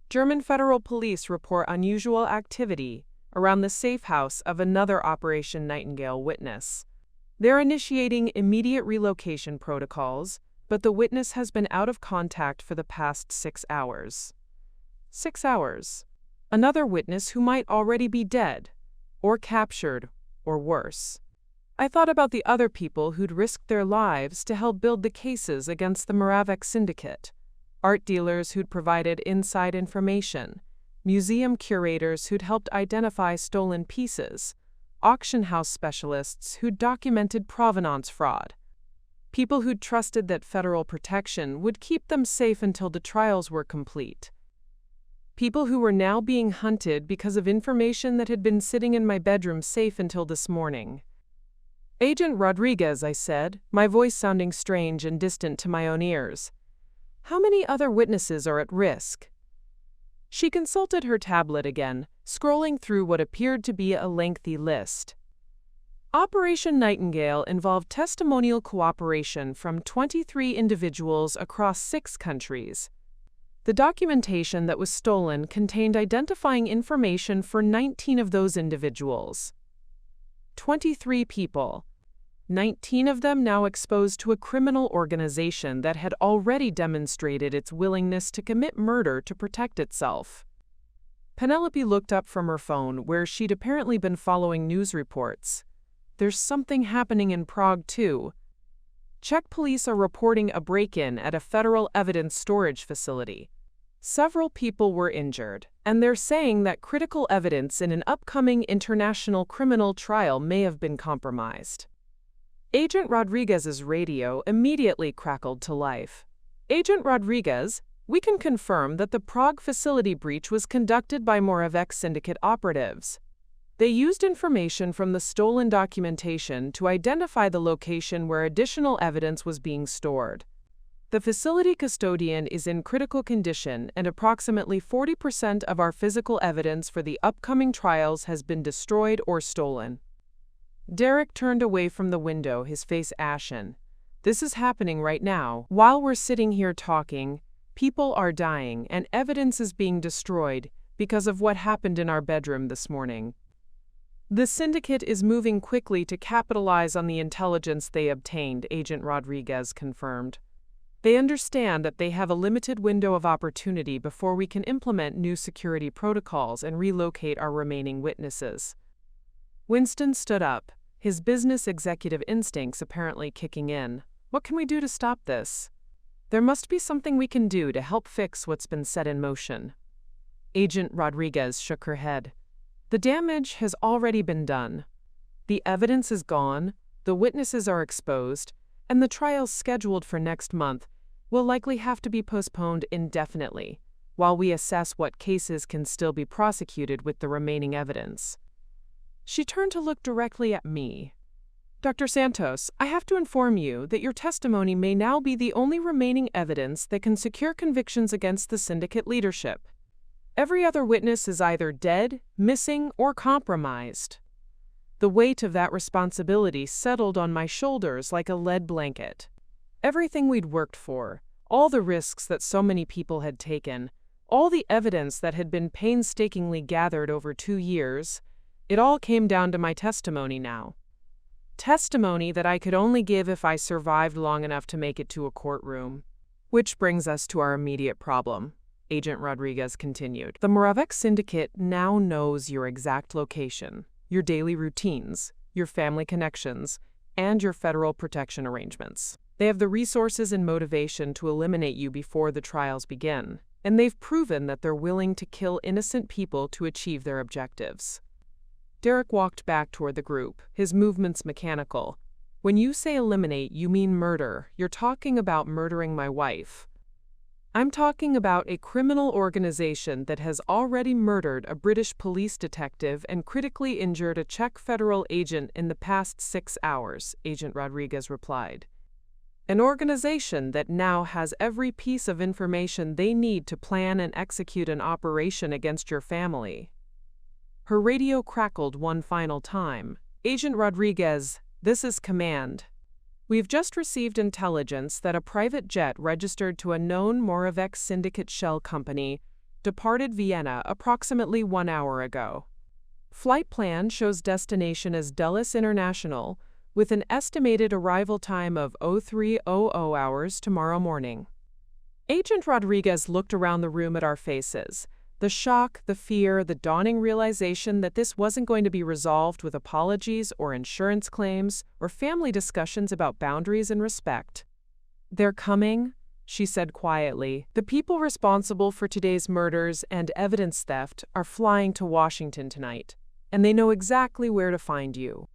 Speaker 1: German federal police report unusual activity around the safe house of another Operation Nightingale witness. They're initiating immediate relocation protocols, but the witness has been out of contact for the past 6 hours. 6 hours. Another witness who might already be dead, or captured, or worse. I thought about the other people who'd risked their lives to help build the cases against the Maplewood syndicate. Art dealers who'd provided inside information, museum curators who'd helped identify stolen pieces, auction house specialists who'd documented provenance fraud, people who'd trusted that federal protection would keep them safe until the trials were complete, people who were now being hunted because of information that had been sitting in my bedroom safe until this morning. Agent Rodriguez, I said, my voice sounding strange and distant to my own ears. How many other witnesses are at risk? She consulted her tablet again, scrolling through what appeared to be a lengthy list. Operation Nightingale involved testimonial cooperation from 23 individuals across 6 countries. The documentation that was stolen contained identifying information for 19 of those individuals. 23 people. 19 of them now exposed to a criminal organization that had already demonstrated its willingness to commit murder to protect itself. Penelope looked up from her phone, where she'd apparently been following news reports. There's something happening in Prague, too. Czech police are reporting a break-in at a federal evidence storage facility. Several people were injured, and they're saying that critical evidence in an upcoming international criminal trial may have been compromised. Agent Rodriguez's radio immediately crackled to life. Agent Rodriguez, we can confirm that the Prague facility breach was conducted by Moravec syndicate operatives. They used information from the stolen documentation to identify the location where additional evidence was being stored. The facility custodian is in critical condition, and approximately 40% of our physical evidence for the upcoming trials has been destroyed or stolen. Derek turned away from the window, his face ashen. This is happening right now. While we're sitting here talking, people are dying and evidence is being destroyed because of what happened in our bedroom this morning. The syndicate is moving quickly to capitalize on the intelligence they obtained, Agent Rodriguez confirmed. They understand that they have a limited window of opportunity before we can implement new security protocols and relocate our remaining witnesses. Winston stood up, his business executive instincts apparently kicking in. What can we do to stop this? There must be something we can do to help fix what's been set in motion. Agent Rodriguez shook her head. The damage has already been done. The evidence is gone, the witnesses are exposed, and the trials scheduled for next month will likely have to be postponed indefinitely, while we assess what cases can still be prosecuted with the remaining evidence. She turned to look directly at me. Dr. Santos, I have to inform you that your testimony may now be the only remaining evidence that can secure convictions against the syndicate leadership. Every other witness is either dead, missing, or compromised. The weight of that responsibility settled on my shoulders like a lead blanket. Everything we'd worked for, all the risks that so many people had taken, all the evidence that had been painstakingly gathered over 2 years, it all came down to my testimony now. Testimony that I could only give if I survived long enough to make it to a courtroom. Which brings us to our immediate problem, Agent Rodriguez continued. The Moravec syndicate now knows your exact location, your daily routines, your family connections, and your federal protection arrangements. They have the resources and motivation to eliminate you before the trials begin, and they've proven that they're willing to kill innocent people to achieve their objectives. Derek walked back toward the group, his movements mechanical. When you say eliminate, you mean murder. You're talking about murdering my wife. I'm talking about a criminal organization that has already murdered a British police detective and critically injured a Czech federal agent in the past 6 hours, Agent Rodriguez replied. An organization that now has every piece of information they need to plan and execute an operation against your family. Her radio crackled one final time. Agent Rodriguez, this is command. We've just received intelligence that a private jet registered to a known Moravec syndicate shell company departed Vienna approximately 1 hour ago. Flight plan shows destination as Dulles International, with an estimated arrival time of 0300 hours tomorrow morning. Agent Rodriguez looked around the room at our faces. The shock, the fear, the dawning realization that this wasn't going to be resolved with apologies or insurance claims or family discussions about boundaries and respect. They're coming, she said quietly. The people responsible for today's murders and evidence theft are flying to Washington tonight, and they know exactly where to find you.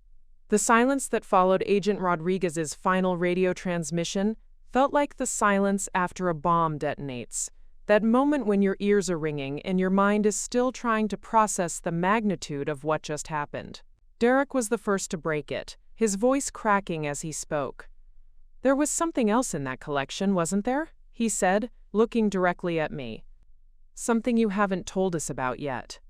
Speaker 1: The silence that followed Agent Rodriguez's final radio transmission felt like the silence after a bomb detonates. That moment when your ears are ringing and your mind is still trying to process the magnitude of what just happened. Derek was the first to break it, his voice cracking as he spoke. There was something else in that collection, wasn't there? He said, looking directly at me. Something you haven't told us about yet.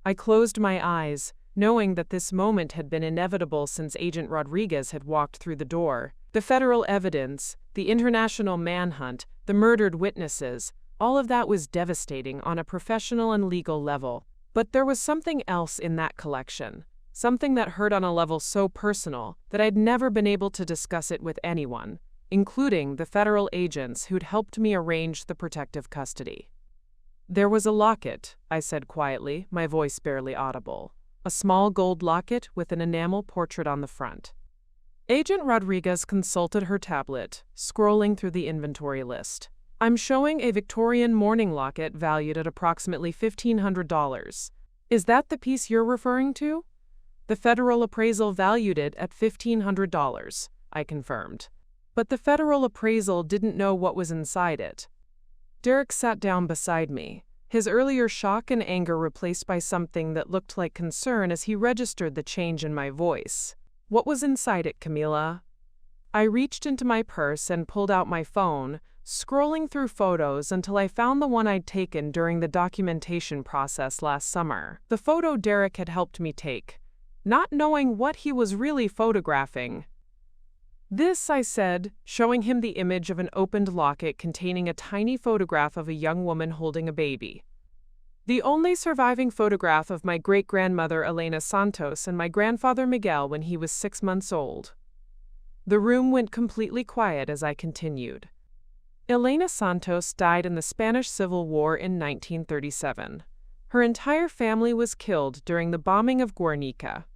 Speaker 1: I closed my eyes, knowing that this moment had been inevitable since Agent Rodriguez had walked through the door. The federal evidence, the international manhunt, the murdered witnesses, all of that was devastating on a professional and legal level. But there was something else in that collection, something that hurt on a level so personal that I'd never been able to discuss it with anyone, including the federal agents who'd helped me arrange the protective custody. There was a locket, I said quietly, my voice barely audible. A small gold locket with an enamel portrait on the front. Agent Rodriguez consulted her tablet, scrolling through the inventory list. I'm showing a Victorian mourning locket valued at approximately $1,500. Is that the piece you're referring to? The federal appraisal valued it at $1,500, I confirmed. But the federal appraisal didn't know what was inside it. Derek sat down beside me, his earlier shock and anger replaced by something that looked like concern as he registered the change in my voice. What was inside it, Camila? I reached into my purse and pulled out my phone, scrolling through photos until I found the one I'd taken during the documentation process last summer. The photo Derek had helped me take, not knowing what he was really photographing. This, I said, showing him the image of an opened locket containing a tiny photograph of a young woman holding a baby. The only surviving photograph of my great-grandmother Elena Santos and my grandfather Miguel when he was 6 months old. The room went completely quiet as I continued. Elena Santos died in the Spanish Civil War in 1937. Her entire family was killed during the bombing of Guernica.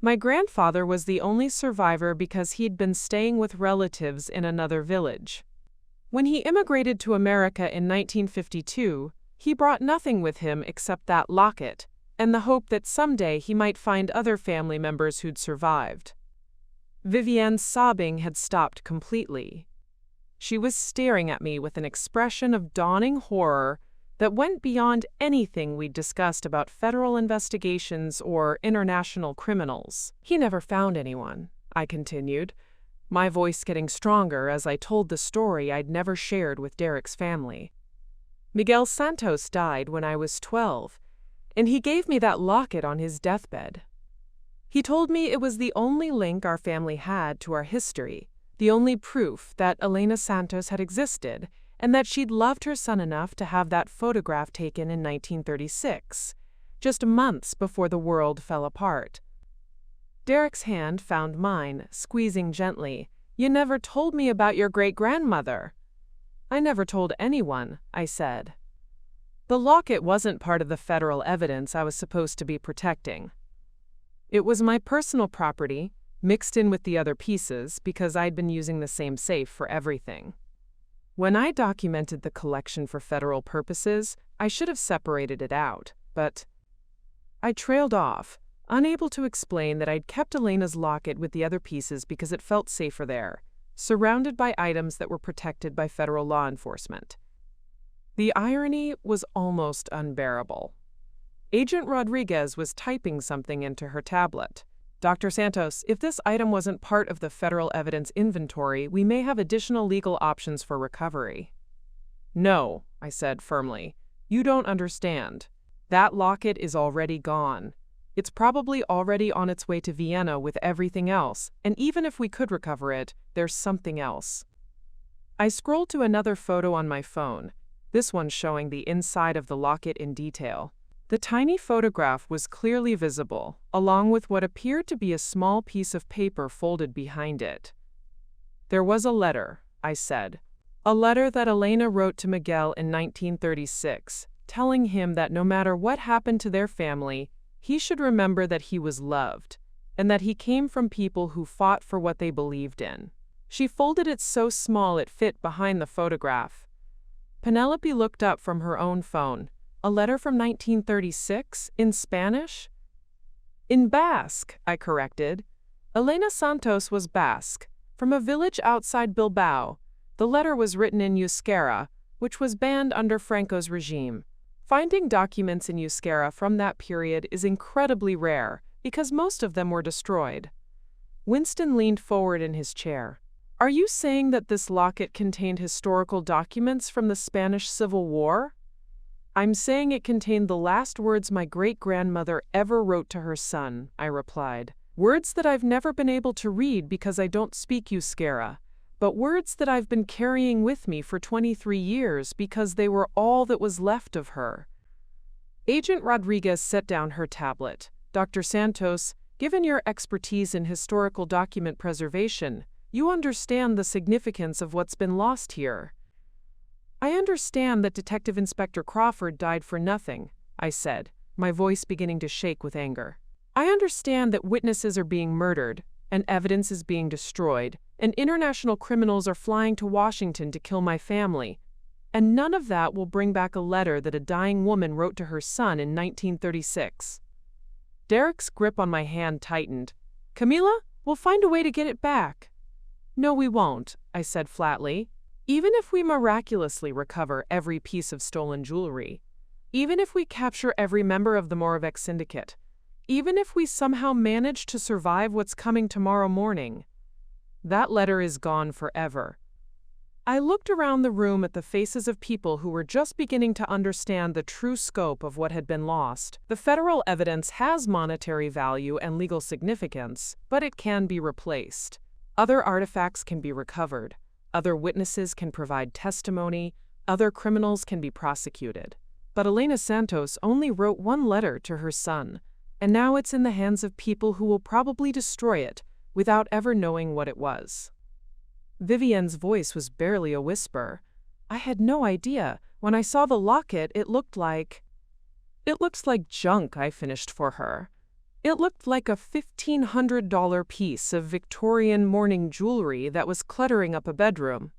Speaker 1: My grandfather was the only survivor because he'd been staying with relatives in another village. When he immigrated to America in 1952, he brought nothing with him except that locket, and the hope that someday he might find other family members who'd survived. Vivienne's sobbing had stopped completely. She was staring at me with an expression of dawning horror that went beyond anything we'd discussed about federal investigations or international criminals. He never found anyone, I continued, my voice getting stronger as I told the story I'd never shared with Derek's family. Miguel Santos died when I was 12, and he gave me that locket on his deathbed. He told me it was the only link our family had to our history, the only proof that Elena Santos had existed, and that she'd loved her son enough to have that photograph taken in 1936, just months before the world fell apart. Derek's hand found mine, squeezing gently. You never told me about your great-grandmother. I never told anyone, I said. The locket wasn't part of the federal evidence I was supposed to be protecting. It was my personal property, mixed in with the other pieces because I'd been using the same safe for everything. When I documented the collection for federal purposes, I should have separated it out, but I trailed off, unable to explain that I'd kept Elena's locket with the other pieces because it felt safer there, surrounded by items that were protected by federal law enforcement. The irony was almost unbearable. Agent Rodriguez was typing something into her tablet. Dr. Santos, if this item wasn't part of the federal evidence inventory, we may have additional legal options for recovery. No, I said firmly. You don't understand. That locket is already gone. It's probably already on its way to Vienna with everything else, and even if we could recover it, there's something else. I scrolled to another photo on my phone, this one showing the inside of the locket in detail. The tiny photograph was clearly visible, along with what appeared to be a small piece of paper folded behind it. There was a letter, I said. A letter that Elena wrote to Miguel in 1936, telling him that no matter what happened to their family, he should remember that he was loved, and that he came from people who fought for what they believed in. She folded it so small it fit behind the photograph. Penelope looked up from her own phone. A letter from 1936, in Spanish? In Basque, I corrected. Elena Santos was Basque, from a village outside Bilbao. The letter was written in Euskera, which was banned under Franco's regime. Finding documents in Euskera from that period is incredibly rare, because most of them were destroyed. Winston leaned forward in his chair. Are you saying that this locket contained historical documents from the Spanish Civil War? I'm saying it contained the last words my great-grandmother ever wrote to her son, I replied. Words that I've never been able to read because I don't speak Euskera, but words that I've been carrying with me for 23 years because they were all that was left of her. Agent Rodriguez set down her tablet. Dr. Santos, given your expertise in historical document preservation, you understand the significance of what's been lost here. I understand that Detective Inspector Crawford died for nothing, I said, my voice beginning to shake with anger. I understand that witnesses are being murdered, and evidence is being destroyed, and international criminals are flying to Washington to kill my family. And none of that will bring back a letter that a dying woman wrote to her son in 1936. Derek's grip on my hand tightened. Camila, we'll find a way to get it back. No, we won't, I said flatly. Even if we miraculously recover every piece of stolen jewelry, even if we capture every member of the Moravec syndicate, even if we somehow manage to survive what's coming tomorrow morning, that letter is gone forever. I looked around the room at the faces of people who were just beginning to understand the true scope of what had been lost. The federal evidence has monetary value and legal significance, but it can be replaced. Other artifacts can be recovered. Other witnesses can provide testimony. Other criminals can be prosecuted. But Elena Santos only wrote one letter to her son, and now it's in the hands of people who will probably destroy it without ever knowing what it was. Vivienne's voice was barely a whisper. I had no idea. When I saw the locket, it looked like junk, I finished for her. It looked like a $1,500 piece of Victorian morning jewelry that was cluttering up a bedroom.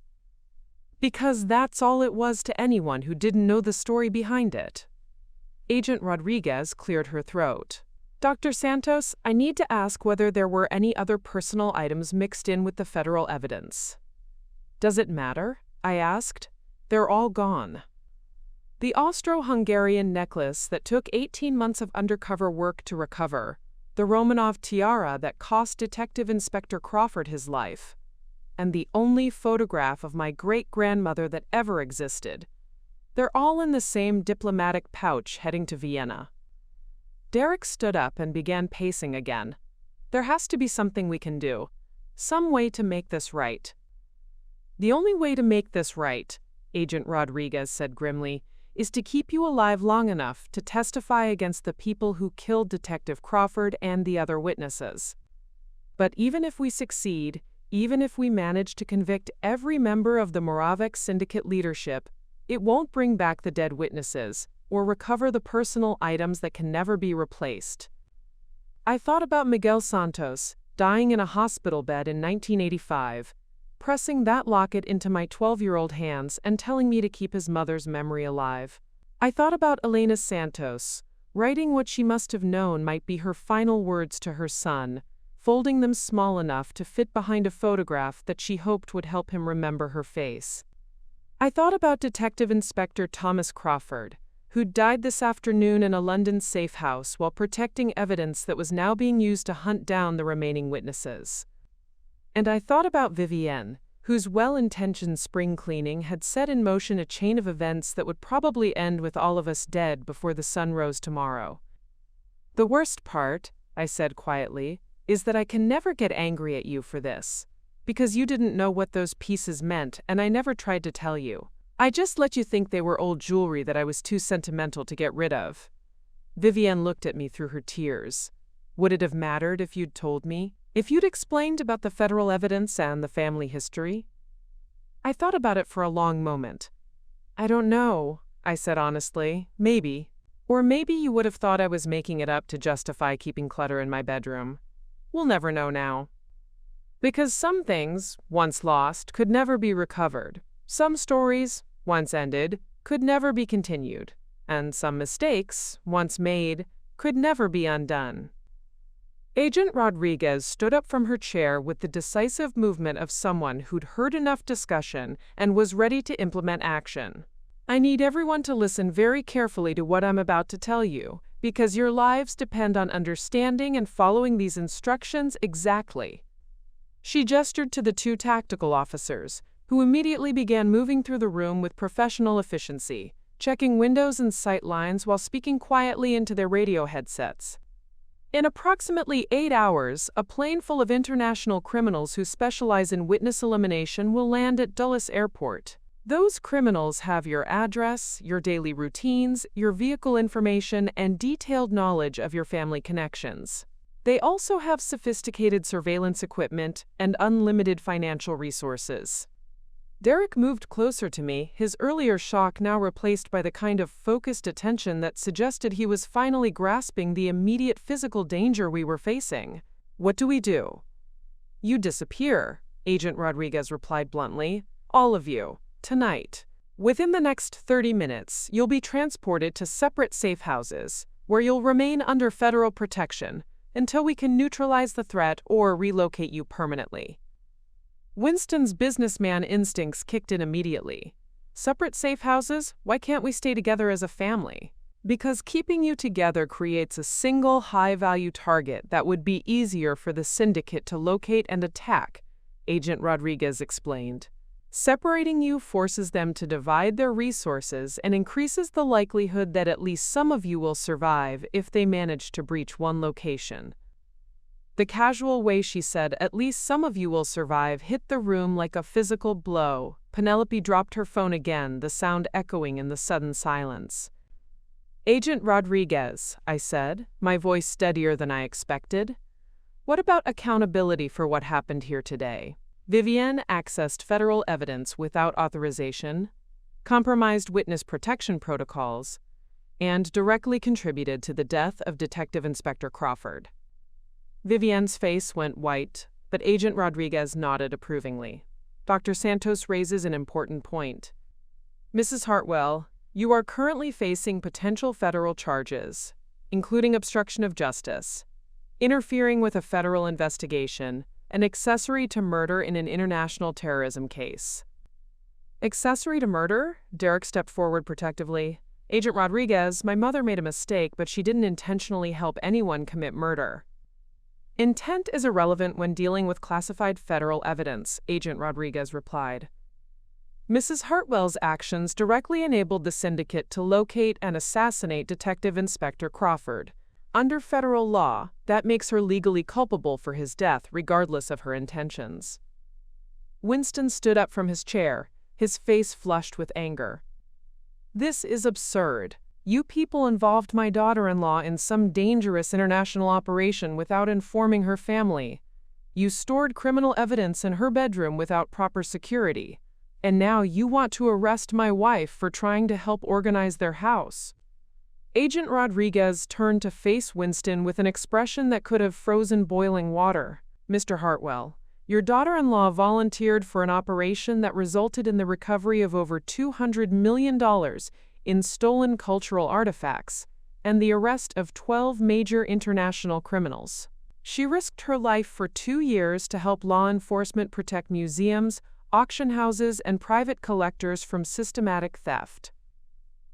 Speaker 1: Because that's all it was to anyone who didn't know the story behind it. Agent Rodriguez cleared her throat. Dr. Santos, I need to ask whether there were any other personal items mixed in with the federal evidence. Does it matter? I asked. They're all gone. The Austro-Hungarian necklace that took 18 months of undercover work to recover, the Romanov tiara that cost Detective Inspector Crawford his life, and the only photograph of my great-grandmother that ever existed. They're all in the same diplomatic pouch heading to Vienna. Derek stood up and began pacing again. There has to be something we can do. Some way to make this right. The only way to make this right, Agent Rodriguez said grimly, is to keep you alive long enough to testify against the people who killed Detective Crawford and the other witnesses. But even if we succeed, even if we manage to convict every member of the Moravec syndicate leadership, it won't bring back the dead witnesses or recover the personal items that can never be replaced. I thought about Miguel Santos, dying in a hospital bed in 1985, pressing that locket into my 12-year-old hands and telling me to keep his mother's memory alive. I thought about Elena Santos, writing what she must have known might be her final words to her son, folding them small enough to fit behind a photograph that she hoped would help him remember her face. I thought about Detective Inspector Thomas Crawford, who died this afternoon in a London safe house while protecting evidence that was now being used to hunt down the remaining witnesses. And I thought about Vivienne, whose well-intentioned spring cleaning had set in motion a chain of events that would probably end with all of us dead before the sun rose tomorrow. The worst part, I said quietly, is that I can never get angry at you for this, because you didn't know what those pieces meant and I never tried to tell you. I just let you think they were old jewelry that I was too sentimental to get rid of. Vivienne looked at me through her tears. Would it have mattered if you'd told me? If you'd explained about the federal evidence and the family history? I thought about it for a long moment. I don't know, I said honestly. Maybe. Or maybe you would have thought I was making it up to justify keeping clutter in my bedroom. We'll never know now. Because some things, once lost, could never be recovered. Some stories, once ended, could never be continued, and some mistakes, once made, could never be undone. Agent Rodriguez stood up from her chair with the decisive movement of someone who'd heard enough discussion and was ready to implement action. I need everyone to listen very carefully to what I'm about to tell you, because your lives depend on understanding and following these instructions exactly. She gestured to the two tactical officers, who immediately began moving through the room with professional efficiency, checking windows and sight lines while speaking quietly into their radio headsets. In approximately 8 hours, a plane full of international criminals who specialize in witness elimination will land at Dulles Airport. Those criminals have your address, your daily routines, your vehicle information, and detailed knowledge of your family connections. They also have sophisticated surveillance equipment and unlimited financial resources. Derek moved closer to me, his earlier shock now replaced by the kind of focused attention that suggested he was finally grasping the immediate physical danger we were facing. What do we do? You disappear, Agent Rodriguez replied bluntly. All of you. Tonight. Within the next 30 minutes, you'll be transported to separate safe houses, where you'll remain under federal protection until we can neutralize the threat or relocate you permanently. Winston's businessman instincts kicked in immediately. Separate safe houses? Why can't we stay together as a family? Because keeping you together creates a single high-value target that would be easier for the syndicate to locate and attack, Agent Rodriguez explained. Separating you forces them to divide their resources and increases the likelihood that at least some of you will survive if they manage to breach one location. The casual way she said, "at least some of you will survive," hit the room like a physical blow. Penelope dropped her phone again, the sound echoing in the sudden silence. "Agent Rodriguez," I said, my voice steadier than I expected. "What about accountability for what happened here today? Vivienne accessed federal evidence without authorization, compromised witness protection protocols, and directly contributed to the death of Detective Inspector Crawford." Vivienne's face went white, but Agent Rodriguez nodded approvingly. "Dr. Santos raises an important point. Mrs. Hartwell, you are currently facing potential federal charges, including obstruction of justice, interfering with a federal investigation, and accessory to murder in an international terrorism case." "Accessory to murder?" Derek stepped forward protectively. "Agent Rodriguez, my mother made a mistake, but she didn't intentionally help anyone commit murder." "Intent is irrelevant when dealing with classified federal evidence," Agent Rodriguez replied. "Mrs. Hartwell's actions directly enabled the syndicate to locate and assassinate Detective Inspector Crawford. Under federal law, that makes her legally culpable for his death, regardless of her intentions." Winston stood up from his chair, his face flushed with anger. "This is absurd. You people involved my daughter-in-law in some dangerous international operation without informing her family. You stored criminal evidence in her bedroom without proper security. And now you want to arrest my wife for trying to help organize their house." Agent Rodriguez turned to face Winston with an expression that could have frozen boiling water. "Mr. Hartwell, your daughter-in-law volunteered for an operation that resulted in the recovery of over $200 million in stolen cultural artifacts and the arrest of 12 major international criminals. She risked her life for 2 years to help law enforcement protect museums, auction houses, and private collectors from systematic theft."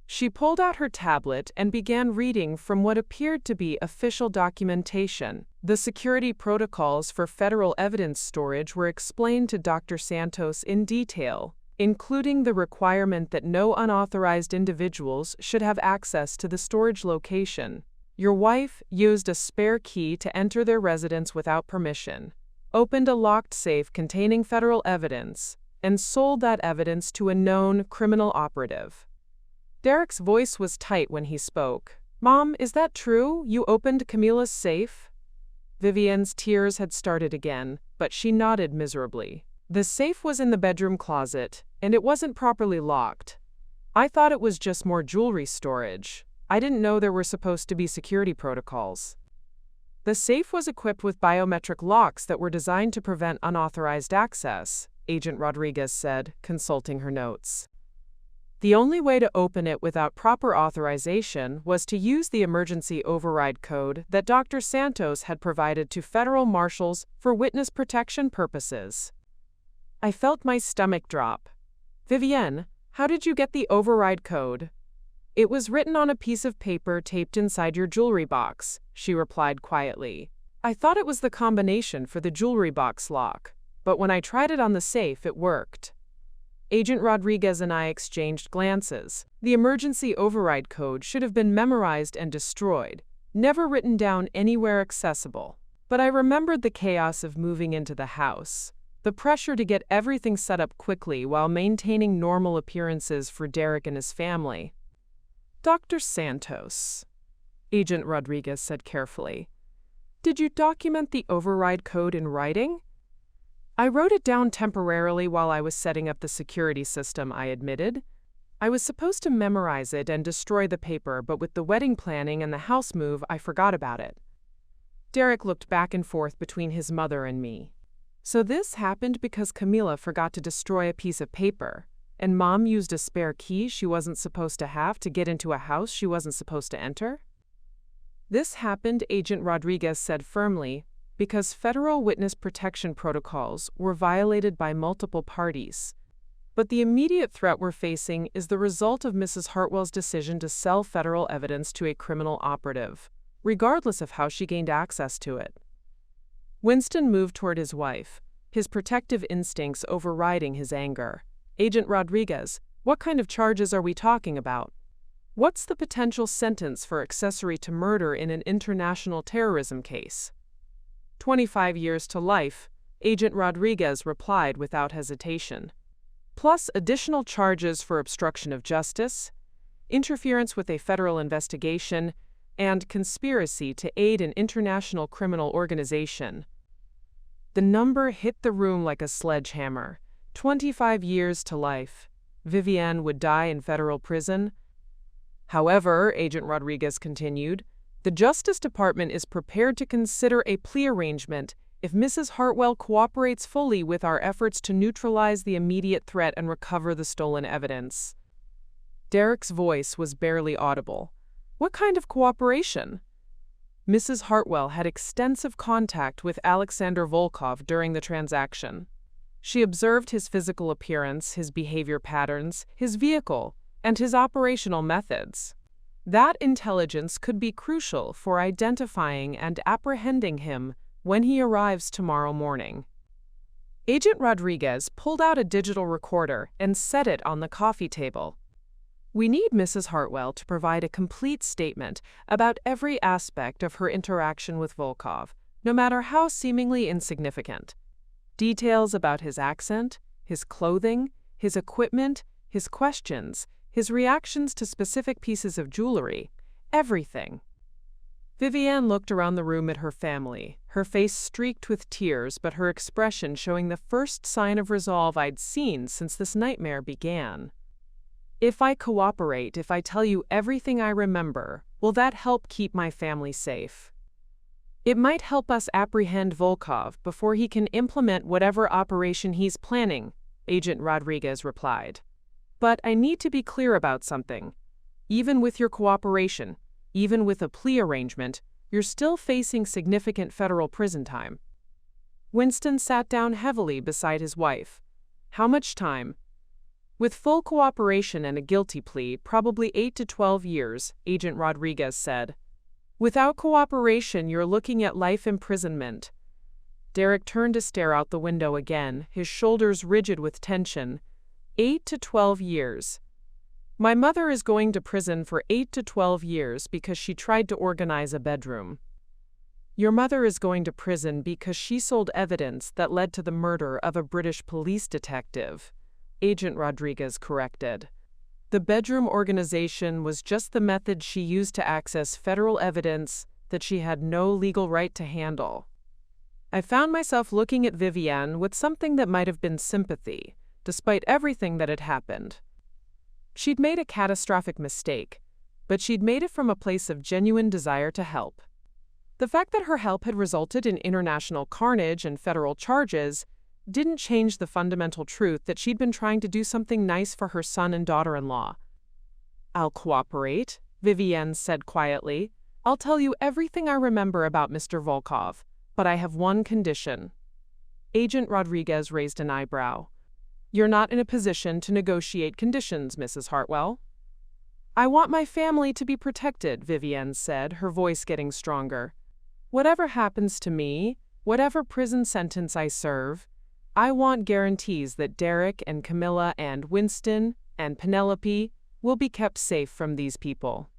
Speaker 1: She pulled out her tablet and began reading from what appeared to be official documentation. The security protocols for federal evidence storage were explained to Dr. Santos in detail, including the requirement that no unauthorized individuals should have access to the storage location. Your wife used a spare key to enter their residence without permission, opened a locked safe containing federal evidence, and sold that evidence to a known criminal operative. Derek's voice was tight when he spoke. "Mom, is that true? You opened Camila's safe?" Vivienne's tears had started again, but she nodded miserably. "The safe was in the bedroom closet, and it wasn't properly locked. I thought it was just more jewelry storage. I didn't know there were supposed to be security protocols." "The safe was equipped with biometric locks that were designed to prevent unauthorized access," Agent Rodriguez said, consulting her notes. "The only way to open it without proper authorization was to use the emergency override code that Dr. Santos had provided to federal marshals for witness protection purposes." I felt my stomach drop. "Vivienne, how did you get the override code?" "It was written on a piece of paper taped inside your jewelry box," she replied quietly. "I thought it was the combination for the jewelry box lock, but when I tried it on the safe, it worked." Agent Rodriguez and I exchanged glances. The emergency override code should have been memorized and destroyed, never written down anywhere accessible. But I remembered the chaos of moving into the house, the pressure to get everything set up quickly while maintaining normal appearances for Derek and his family. "Dr. Santos," Agent Rodriguez said carefully, "did you document the override code in writing?" "I wrote it down temporarily while I was setting up the security system," I admitted. "I was supposed to memorize it and destroy the paper, but with the wedding planning and the house move, I forgot about it." Derek looked back and forth between his mother and me. So this happened because Camila forgot to destroy a piece of paper, and Mom used a spare key she wasn't supposed to have to get into a house she wasn't supposed to enter? This happened, Agent Rodriguez said firmly, because federal witness protection protocols were violated by multiple parties. But the immediate threat we're facing is the result of Mrs. Hartwell's decision to sell federal evidence to a criminal operative, regardless of how she gained access to it. Winston moved toward his wife, his protective instincts overriding his anger. Agent Rodriguez, what kind of charges are we talking about? What's the potential sentence for accessory to murder in an international terrorism case? 25 years to life, Agent Rodriguez replied without hesitation. Plus additional charges for obstruction of justice, interference with a federal investigation, and conspiracy to aid an international criminal organization. The number hit the room like a sledgehammer. 25 years to life. Vivienne would die in federal prison. However, Agent Rodriguez continued, the Justice Department is prepared to consider a plea arrangement if Mrs. Hartwell cooperates fully with our efforts to neutralize the immediate threat and recover the stolen evidence. Derek's voice was barely audible. What kind of cooperation? Mrs. Hartwell had extensive contact with Alexander Volkov during the transaction. She observed his physical appearance, his behavior patterns, his vehicle, and his operational methods. That intelligence could be crucial for identifying and apprehending him when he arrives tomorrow morning. Agent Rodriguez pulled out a digital recorder and set it on the coffee table. We need Mrs. Hartwell to provide a complete statement about every aspect of her interaction with Volkov, no matter how seemingly insignificant. Details about his accent, his clothing, his equipment, his questions, his reactions to specific pieces of jewelry, everything. Vivienne looked around the room at her family, her face streaked with tears but her expression showing the first sign of resolve I'd seen since this nightmare began. If I cooperate, if I tell you everything I remember, will that help keep my family safe? It might help us apprehend Volkov before he can implement whatever operation he's planning, Agent Rodriguez replied. But I need to be clear about something. Even with your cooperation, even with a plea arrangement, you're still facing significant federal prison time. Winston sat down heavily beside his wife. How much time? With full cooperation and a guilty plea, probably 8 to 12 years, Agent Rodriguez said. Without cooperation, you're looking at life imprisonment. Derek turned to stare out the window again, his shoulders rigid with tension. 8 to 12 years. My mother is going to prison for 8 to 12 years because she tried to organize a bedroom. Your mother is going to prison because she sold evidence that led to the murder of a British police detective, Agent Rodriguez corrected. The bedroom organization was just the method she used to access federal evidence that she had no legal right to handle. I found myself looking at Vivienne with something that might have been sympathy, despite everything that had happened. She'd made a catastrophic mistake, but she'd made it from a place of genuine desire to help. The fact that her help had resulted in international carnage and federal charges didn't change the fundamental truth that she'd been trying to do something nice for her son and daughter-in-law. I'll cooperate, Vivienne said quietly. I'll tell you everything I remember about Mr. Volkov, but I have one condition. Agent Rodriguez raised an eyebrow. You're not in a position to negotiate conditions, Mrs. Hartwell. I want my family to be protected, Vivienne said, her voice getting stronger. Whatever happens to me, whatever prison sentence I serve, I want guarantees that Derek and Camilla and Winston and Penelope will be kept safe from these people.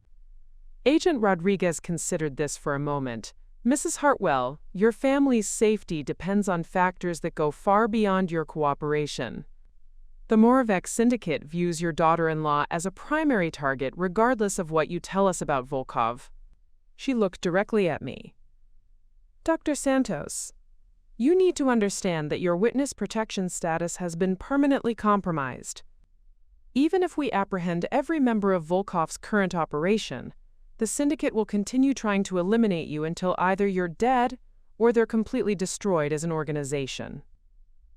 Speaker 1: Agent Rodriguez considered this for a moment. Mrs. Hartwell, your family's safety depends on factors that go far beyond your cooperation. The Moravec Syndicate views your daughter-in-law as a primary target regardless of what you tell us about Volkov. She looked directly at me. Dr. Santos, you need to understand that your witness protection status has been permanently compromised. Even if we apprehend every member of Volkov's current operation, the Syndicate will continue trying to eliminate you until either you're dead or they're completely destroyed as an organization.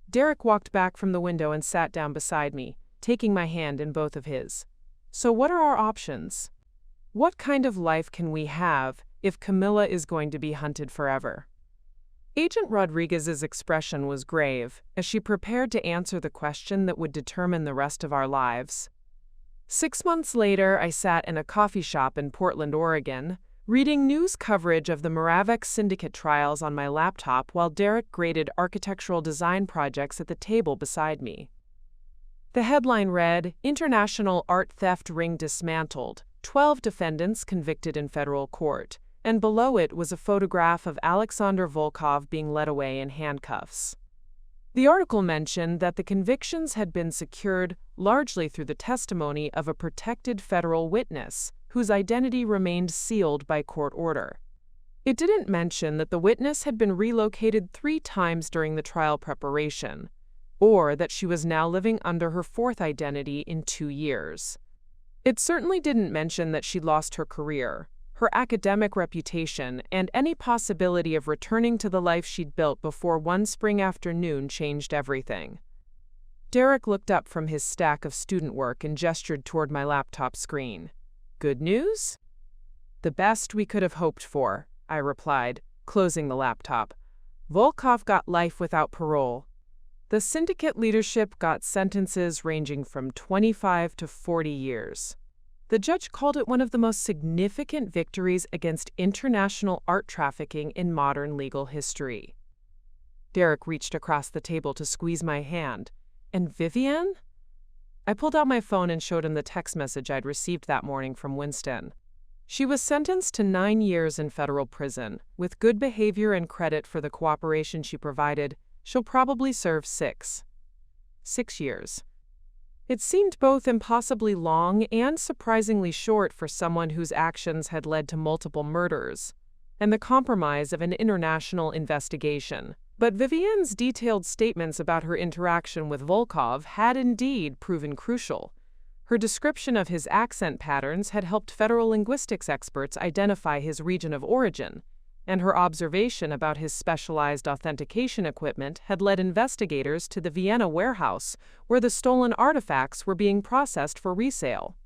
Speaker 1: Derek walked back from the window and sat down beside me, taking my hand in both of his. So what are our options? What kind of life can we have if Camilla is going to be hunted forever? Agent Rodriguez's expression was grave as she prepared to answer the question that would determine the rest of our lives. 6 months later, I sat in a coffee shop in Portland, Oregon, reading news coverage of the Moravec Syndicate trials on my laptop while Derek graded architectural design projects at the table beside me. The headline read, "International Art Theft Ring Dismantled, 12 Defendants Convicted in Federal Court," and below it was a photograph of Alexander Volkov being led away in handcuffs. The article mentioned that the convictions had been secured largely through the testimony of a protected federal witness, whose identity remained sealed by court order. It didn't mention that the witness had been relocated 3 times during the trial preparation, or that she was now living under her 4th identity in 2 years. It certainly didn't mention that she'd lost her career, her academic reputation, and any possibility of returning to the life she'd built before one spring afternoon changed everything. Derek looked up from his stack of student work and gestured toward my laptop screen. "Good news?" "The best we could have hoped for," I replied, closing the laptop. "Volkov got life without parole. The syndicate leadership got sentences ranging from 25 to 40 years. The judge called it one of the most significant victories against international art trafficking in modern legal history." Derek reached across the table to squeeze my hand. "And Vivienne?" I pulled out my phone and showed him the text message I'd received that morning from Winston. "She was sentenced to 9 years in federal prison. With good behavior and credit for the cooperation she provided, she'll probably serve 6 years. It seemed both impossibly long and surprisingly short for someone whose actions had led to multiple murders, and the compromise of an international investigation. But Vivienne's detailed statements about her interaction with Volkov had indeed proven crucial. Her description of his accent patterns had helped federal linguistics experts identify his region of origin, and her observation about his specialized authentication equipment had led investigators to the Vienna warehouse where the stolen artifacts were being processed for resale.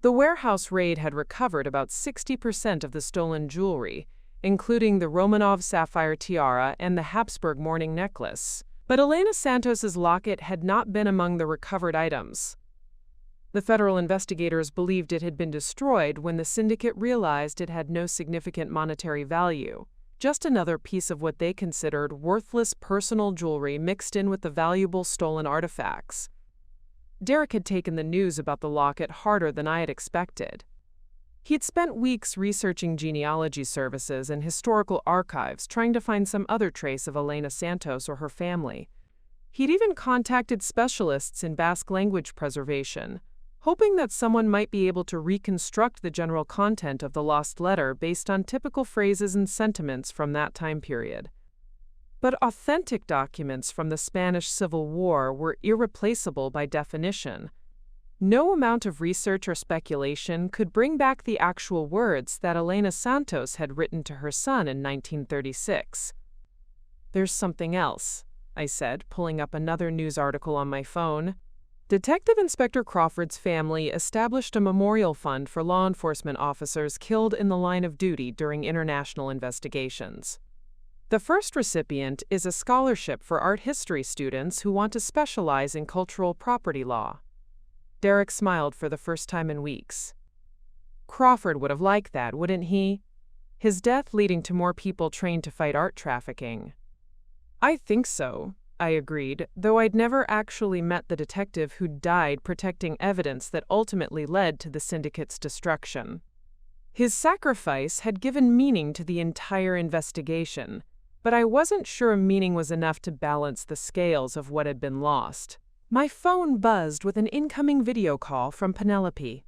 Speaker 1: The warehouse raid had recovered about 60% of the stolen jewelry, including the Romanov sapphire tiara and the Habsburg mourning necklace, but Elena Santos's locket had not been among the recovered items. The federal investigators believed it had been destroyed when the syndicate realized it had no significant monetary value, just another piece of what they considered worthless personal jewelry mixed in with the valuable stolen artifacts. Derek had taken the news about the locket harder than I had expected. He'd spent weeks researching genealogy services and historical archives trying to find some other trace of Elena Santos or her family. He'd even contacted specialists in Basque language preservation, hoping that someone might be able to reconstruct the general content of the lost letter based on typical phrases and sentiments from that time period. But authentic documents from the Spanish Civil War were irreplaceable by definition. No amount of research or speculation could bring back the actual words that Elena Santos had written to her son in 1936. "There's something else," I said, pulling up another news article on my phone. Detective Inspector Crawford's family established a memorial fund for law enforcement officers killed in the line of duty during international investigations. The first recipient is a scholarship for art history students who want to specialize in cultural property law. Derek smiled for the first time in weeks. Crawford would have liked that, wouldn't he? His death leading to more people trained to fight art trafficking. "I think so," I agreed, though I'd never actually met the detective who died protecting evidence that ultimately led to the syndicate's destruction. His sacrifice had given meaning to the entire investigation, but I wasn't sure meaning was enough to balance the scales of what had been lost. My phone buzzed with an incoming video call from Penelope.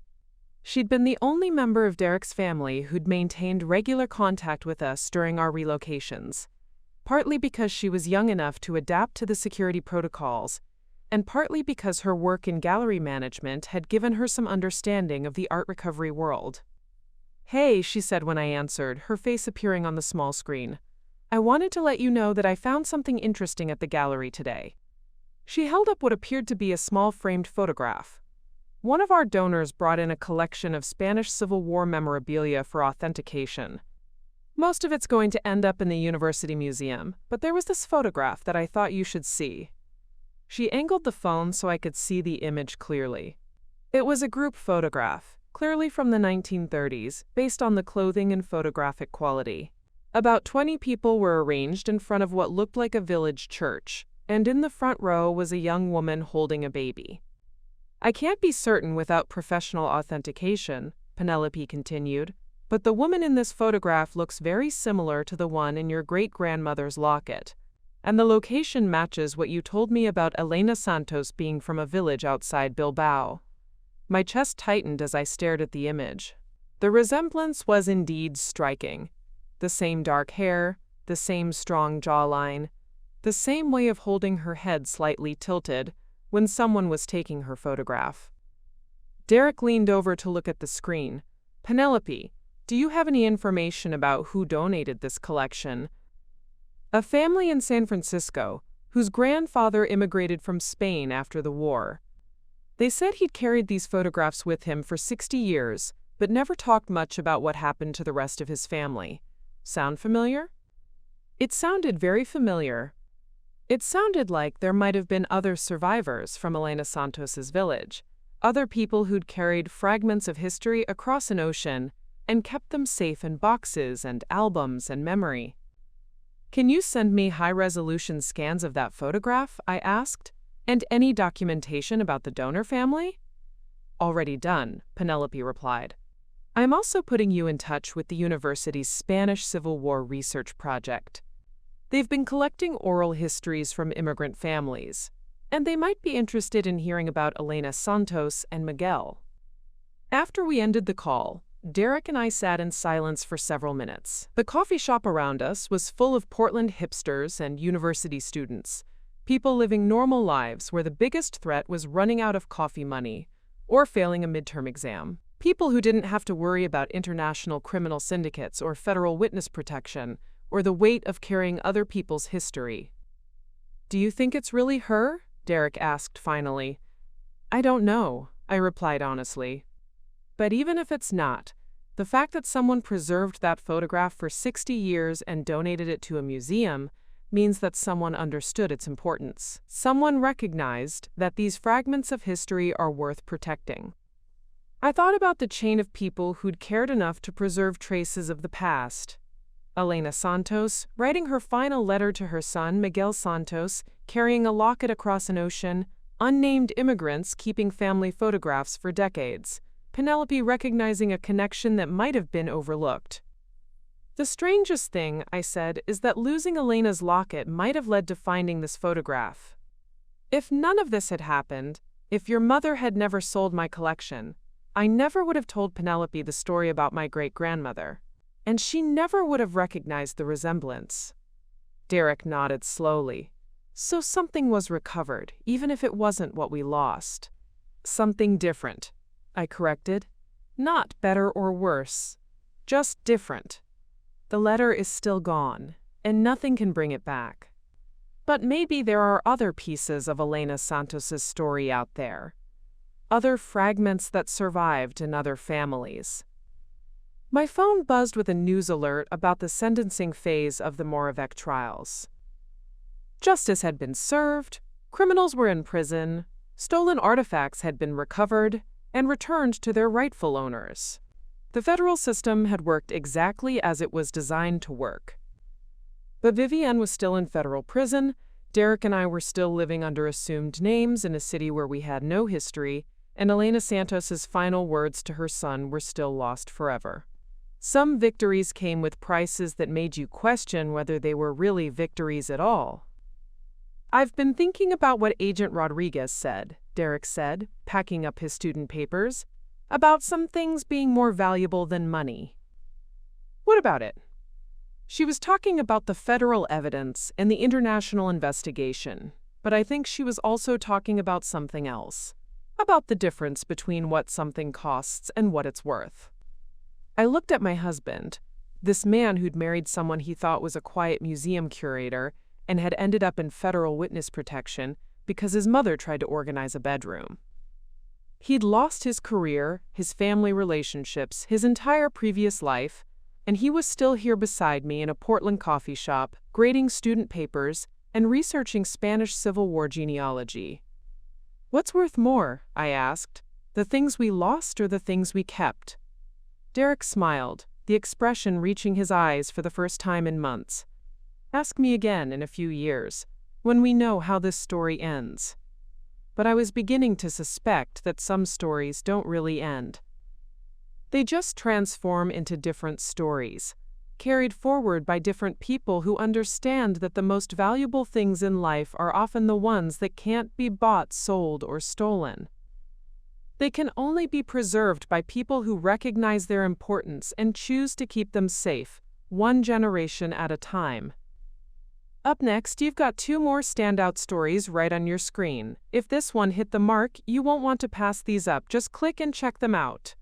Speaker 1: She'd been the only member of Derek's family who'd maintained regular contact with us during our relocations, partly because she was young enough to adapt to the security protocols, and partly because her work in gallery management had given her some understanding of the art recovery world. "Hey," she said when I answered, her face appearing on the small screen. "I wanted to let you know that I found something interesting at the gallery today. She held up what appeared to be a small framed photograph. One of our donors brought in a collection of Spanish Civil War memorabilia for authentication. Most of it's going to end up in the University Museum, but there was this photograph that I thought you should see. She angled the phone so I could see the image clearly. It was a group photograph, clearly from the 1930s, based on the clothing and photographic quality. About 20 people were arranged in front of what looked like a village church, and in the front row was a young woman holding a baby. I can't be certain without professional authentication, Penelope continued, but the woman in this photograph looks very similar to the one in your great-grandmother's locket, and the location matches what you told me about Elena Santos being from a village outside Bilbao. My chest tightened as I stared at the image. The resemblance was indeed striking. The same dark hair, the same strong jawline, the same way of holding her head slightly tilted when someone was taking her photograph. Derek leaned over to look at the screen. Penelope, do you have any information about who donated this collection? A family in San Francisco, whose grandfather immigrated from Spain after the war. They said he'd carried these photographs with him for 60 years, but never talked much about what happened to the rest of his family. Sound familiar? It sounded very familiar. It sounded like there might have been other survivors from Elena Santos's village, other people who'd carried fragments of history across an ocean and kept them safe in boxes and albums and memory. Can you send me high-resolution scans of that photograph? I asked. And any documentation about the donor family? Already done, Penelope replied. I'm also putting you in touch with the university's Spanish Civil War research project. They've been collecting oral histories from immigrant families, and they might be interested in hearing about Elena Santos and Miguel. After we ended the call, Derek and I sat in silence for several minutes. The coffee shop around us was full of Portland hipsters and university students, people living normal lives where the biggest threat was running out of coffee money or failing a midterm exam. People who didn't have to worry about international criminal syndicates or federal witness protection or the weight of carrying other people's history. Do you think it's really her? Derek asked finally. I don't know, I replied honestly. But even if it's not, the fact that someone preserved that photograph for 60 years and donated it to a museum means that someone understood its importance. Someone recognized that these fragments of history are worth protecting. I thought about the chain of people who'd cared enough to preserve traces of the past. Elena Santos, writing her final letter to her son, Miguel Santos, carrying a locket across an ocean, unnamed immigrants keeping family photographs for decades, Penelope recognizing a connection that might have been overlooked. The strangest thing, I said, is that losing Elena's locket might have led to finding this photograph. If none of this had happened, if your mother had never sold my collection, I never would have told Penelope the story about my great-grandmother, and she never would have recognized the resemblance. Derek nodded slowly. So something was recovered, even if it wasn't what we lost. Something different, I corrected. Not better or worse, just different. The letter is still gone, and nothing can bring it back. But maybe there are other pieces of Elena Santos's story out there. Other fragments that survived in other families. My phone buzzed with a news alert about the sentencing phase of the Moravec trials. Justice had been served, criminals were in prison, stolen artifacts had been recovered and returned to their rightful owners. The federal system had worked exactly as it was designed to work. But Vivienne was still in federal prison, Derek and I were still living under assumed names in a city where we had no history, and Elena Santos's final words to her son were still lost forever. Some victories came with prices that made you question whether they were really victories at all. I've been thinking about what Agent Rodriguez said, Derek said, packing up his student papers, about some things being more valuable than money. What about it? She was talking about the federal evidence and the international investigation, but I think she was also talking about something else, about the difference between what something costs and what it's worth. I looked at my husband, this man who'd married someone he thought was a quiet museum curator and had ended up in federal witness protection, because his mother tried to organize a bedroom. He'd lost his career, his family relationships, his entire previous life, and he was still here beside me in a Portland coffee shop, grading student papers and researching Spanish Civil War genealogy. "What's worth more?" I asked. "The things we lost or the things we kept?" Derek smiled, the expression reaching his eyes for the first time in months. "Ask me again in a few years, when we know how this story ends." But I was beginning to suspect that some stories don't really end. They just transform into different stories, carried forward by different people who understand that the most valuable things in life are often the ones that can't be bought, sold, or stolen. They can only be preserved by people who recognize their importance and choose to keep them safe, one generation at a time. Up next, you've got 2 more standout stories right on your screen. If this one hit the mark, you won't want to pass these up. Just click and check them out.